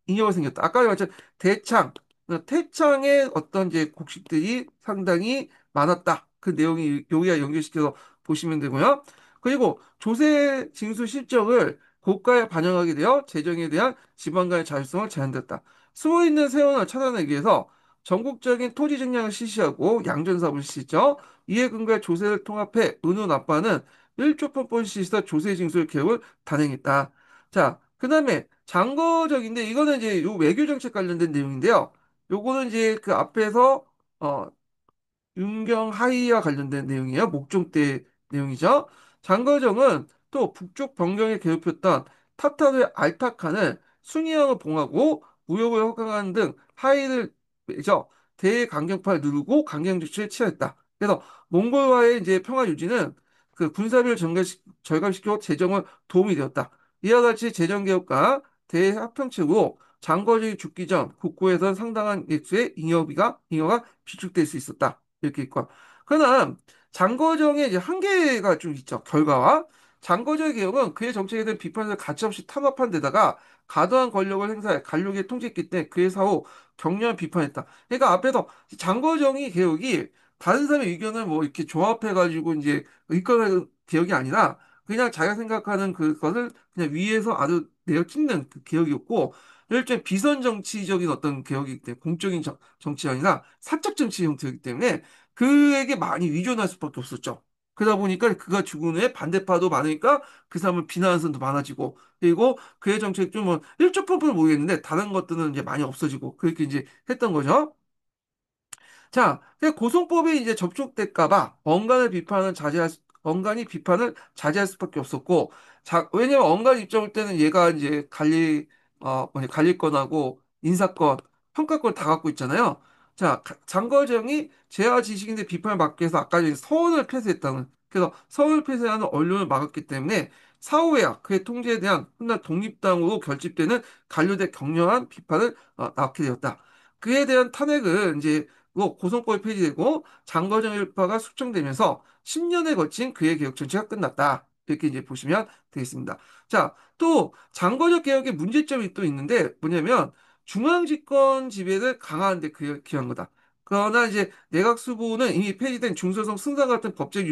잉여가 생겼다. 아까 말했죠. 대창, 태창의 어떤 이제 곡식들이 상당히 많았다. 그 내용이 여기와 연결시켜서 보시면 되고요. 그리고 조세 징수 실적을 고가에 반영하게 되어 재정에 대한 지방 간의 자율성을 제한했다. 숨어 있는 세원을 찾아내기 위해서 전국적인 토지 증량을 실시하고 양전 사업을 실시했죠. 이에 근거해 조세를 통합해 은후 납부하는 1조 편권 시에서 조세 징수의 개혁을 단행했다. 자, 그다음에 장거적인데 이거는 이제 요 외교 정책 관련된 내용인데요. 요거는 이제 그 앞에서 어 윤경 하이와 관련된 내용이에요. 목종 때 내용이죠. 장거정은 또 북쪽 변경에 괴롭혔던 타타르의 알타칸을 순위형을 봉하고 무역을 허가하는 등 하이를 맺어 대강경파를 누르고 강경 조치에 취하했다. 그래서 몽골과의 이제 평화 유지는 그 군사비를 절감시키고 재정을 도움이 되었다. 이와 같이 재정 개혁과 대합정책으로 장거리 죽기 전 국고에선 상당한 액수의 잉여가 비축될 수 있었다. 이렇게 있고. 그러나 장거정의 이제 한계가 좀 있죠. 결과와 장거정의 개혁은 그의 정책에 대한 비판을 가차없이 탄압한 데다가 과도한 권력을 행사해 관료기에 통제했기 때문에 그의 사후 격렬한 비판했다. 그러니까 앞에서 장거정의 개혁이 다른 사람의 의견을 뭐 이렇게 조합해가지고 이제 이끌어내는 개혁이 아니라 그냥 자기가 생각하는 그것을 그냥 위에서 아주 내려 찍는 그 개혁이었고 일종의 비선 정치적인 어떤 개혁이기 때문에 공적인 정치가 아니라 사적 정치 형태이기 때문에 그에게 많이 의존할 수밖에 없었죠. 그러다 보니까 그가 죽은 후에 반대파도 많으니까 그 사람을 비난하는 사람도 많아지고 그리고 그의 정책 좀뭐 일조 편법을 모르겠는데 다른 것들은 이제 많이 없어지고 그렇게 이제 했던 거죠. 자, 고성법이 이제 접촉될까 봐 언간을 비판은 자제할 수, 언간이 비판을 자제할 수밖에 없었고, 왜냐면 언간 입장일 때는 얘가 이제 관리권하고 인사권, 평가권 다 갖고 있잖아요. 자, 장거정이 재화 지식인의 비판을 막기 위해서 아까 전에 서원을 폐쇄했다는, 그래서 서원을 폐쇄하는 언론을 막았기 때문에 사후에야 그의 통제에 대한 훗날 독립당으로 결집되는 관료들의 격렬한 비판을 낳게 되었다. 그에 대한 탄핵은 이제 고성법이 폐지되고 장거정 일파가 숙청되면서 10년에 걸친 그의 개혁 정치가 끝났다. 이렇게 이제 보시면 되겠습니다. 자, 또 장거적 개혁의 문제점이 또 있는데 뭐냐면 중앙 집권 지배를 강화하는 데 기여한 거다. 그러나 이제 내각 수보는 이미 폐지된 중서성 승상 같은 법적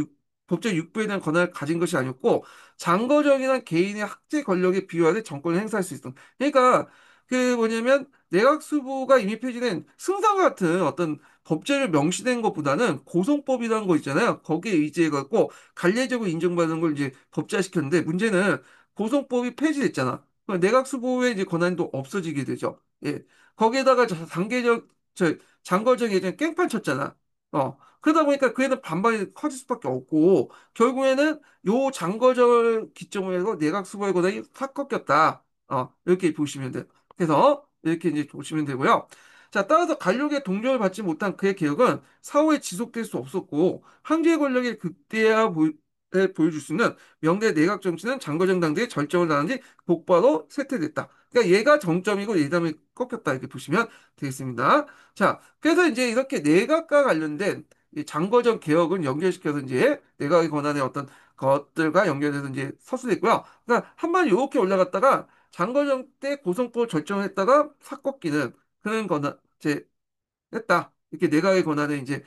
육부에 대한 권한을 가진 것이 아니었고 장거적이나 개인의 학제 권력에 비유하되 정권을 행사할 수 있었다. 그러니까 그 뭐냐면 내각 수보가 이미 폐지된 승상 같은 어떤 법제를 명시된 것보다는 고성법이라는 거 있잖아요. 거기에 의지해갖고 관례적으로 인정받는 걸 이제 법제화시켰는데 문제는 고성법이 폐지됐잖아. 그럼 내각 수보의 이제 권한이 또 없어지게 되죠. 예. 거기에다가 장거정 예전 깽판 쳤잖아. 그러다 보니까 그에는 반발이 커질 수밖에 없고 결국에는 요 장거절 기점으로 해서 내각 수보의 권한이 확 꺾였다. 이렇게 보시면 돼요. 그래서 이렇게 이제 보시면 되고요. 자, 따라서 관료의 동정을 받지 못한 그의 개혁은 사후에 지속될 수 없었고 황제의 권력의 보여줄 수 있는 명대 내각 정치는 장거정 당대의 절정을 다한 뒤 곧바로 쇠퇴됐다. 그러니까 얘가 정점이고 얘다음에 꺾였다 이렇게 보시면 되겠습니다. 자, 그래서 이제 이렇게 내각과 관련된 이 장거정 개혁은 연결시켜서 이제 내각의 권한의 어떤 것들과 연결해서 이제 서술했고요. 그러니까 한 번 이렇게 올라갔다가 장거정 때 고성법 절정했다가 싹 꺾이는 그런 권한, 이제 했다. 이렇게 내각의 권한에 이제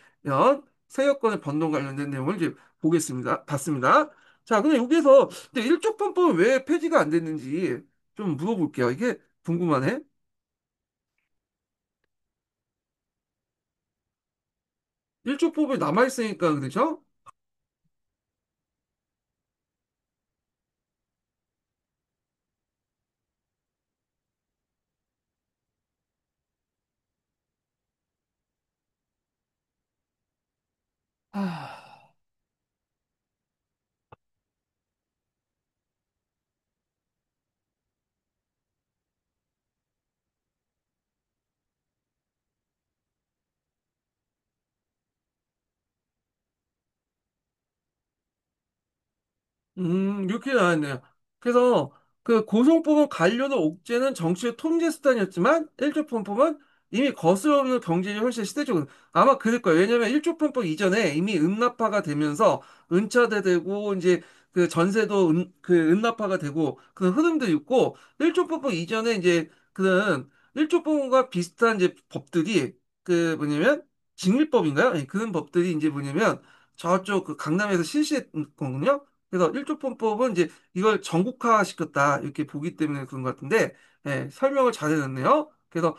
세역권의 변동 관련된 내용을 이제 봤습니다. 자, 근데 여기서 근데 일족편법은 왜 폐지가 안 됐는지 좀 물어볼게요. 이게 궁금하네. 일족법이 남아있으니까 그렇죠? 아, 이렇게 나왔네요. 그래서 그 고성법은 관료의 옥죄는 정치의 통제 수단이었지만 일조편법은 이미 거스름없는 경쟁이 훨씬 시대적으로 아마 그럴 거예요. 왜냐하면 일조편법 이전에 이미 은납화가 되면서 은차대되고 이제 그 전세도 그 은납화가 되고 그런 흐름도 있고 일조편법 이전에 이제 그런 일조법과 비슷한 이제 법들이 그 뭐냐면 징일법인가요? 예, 그런 법들이 이제 뭐냐면 저쪽 그 강남에서 실시했거든요. 그래서 일조폰법은 이제 이걸 전국화 시켰다 이렇게 보기 때문에 그런 것 같은데 예, 설명을 잘 해놨네요. 그래서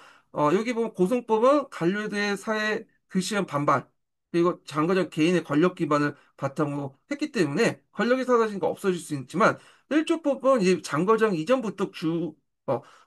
여기 보면 고성법은 관료에 대해 사회 글씨한 반발 그리고 장거적 개인의 권력 기반을 바탕으로 했기 때문에 권력이 사라지니까 없어질 수 있지만 일조법은 이제 장거정 이전부터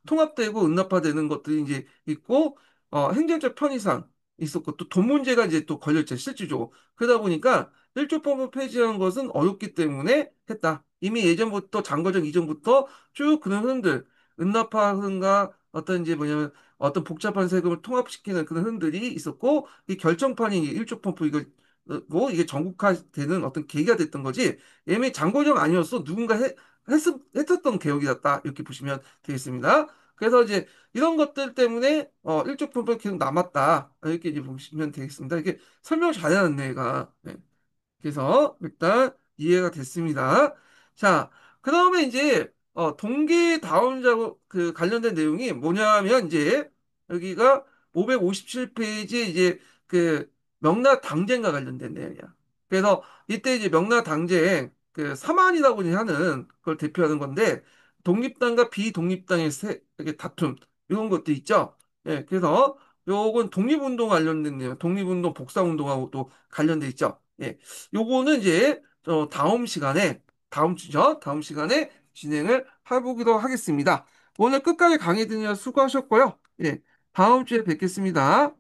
통합되고 은납화되는 것들이 이제 있고 행정적 편의상 있었고 또 돈 문제가 이제 또 걸렸죠 실질적으로 그러다 보니까 일조법을 폐지한 것은 어렵기 때문에 했다. 이미 예전부터 장거정 이전부터 쭉 그런 흐름들, 은납화 흐름과 어떤 이제 뭐냐면 어떤 복잡한 세금을 통합시키는 그런 흐름들이 있었고 이 결정판이 일조펌프 이거 이게 전국화되는 어떤 계기가 됐던 거지. 이미 장거정 아니었어 누군가 했었던 개혁이었다 이렇게 보시면 되겠습니다. 그래서 이제 이런 것들 때문에 일조펌프가 계속 남았다 이렇게 이제 보시면 되겠습니다. 이게 설명 잘 해놨네, 얘가. 네. 그래서 일단 이해가 됐습니다. 자, 그 다음에 이제 동계 다운 작업 그 관련된 내용이 뭐냐면 이제 여기가 557페이지 이제 그 명나 당쟁과 관련된 내용이야. 그래서 이때 이제 명나 당쟁 그 사만이라고 하는 걸 대표하는 건데 독립당과 비독립당의 이렇게 다툼 이런 것도 있죠. 예, 그래서 요건 독립운동 관련된 내용, 독립운동 복사운동하고 또 관련돼 있죠. 예. 요거는 이제 다음 시간에 다음 주죠. 다음 시간에 진행을 해보기로 하겠습니다. 오늘 끝까지 강의 들으셔서 수고하셨고요. 예. 다음 주에 뵙겠습니다.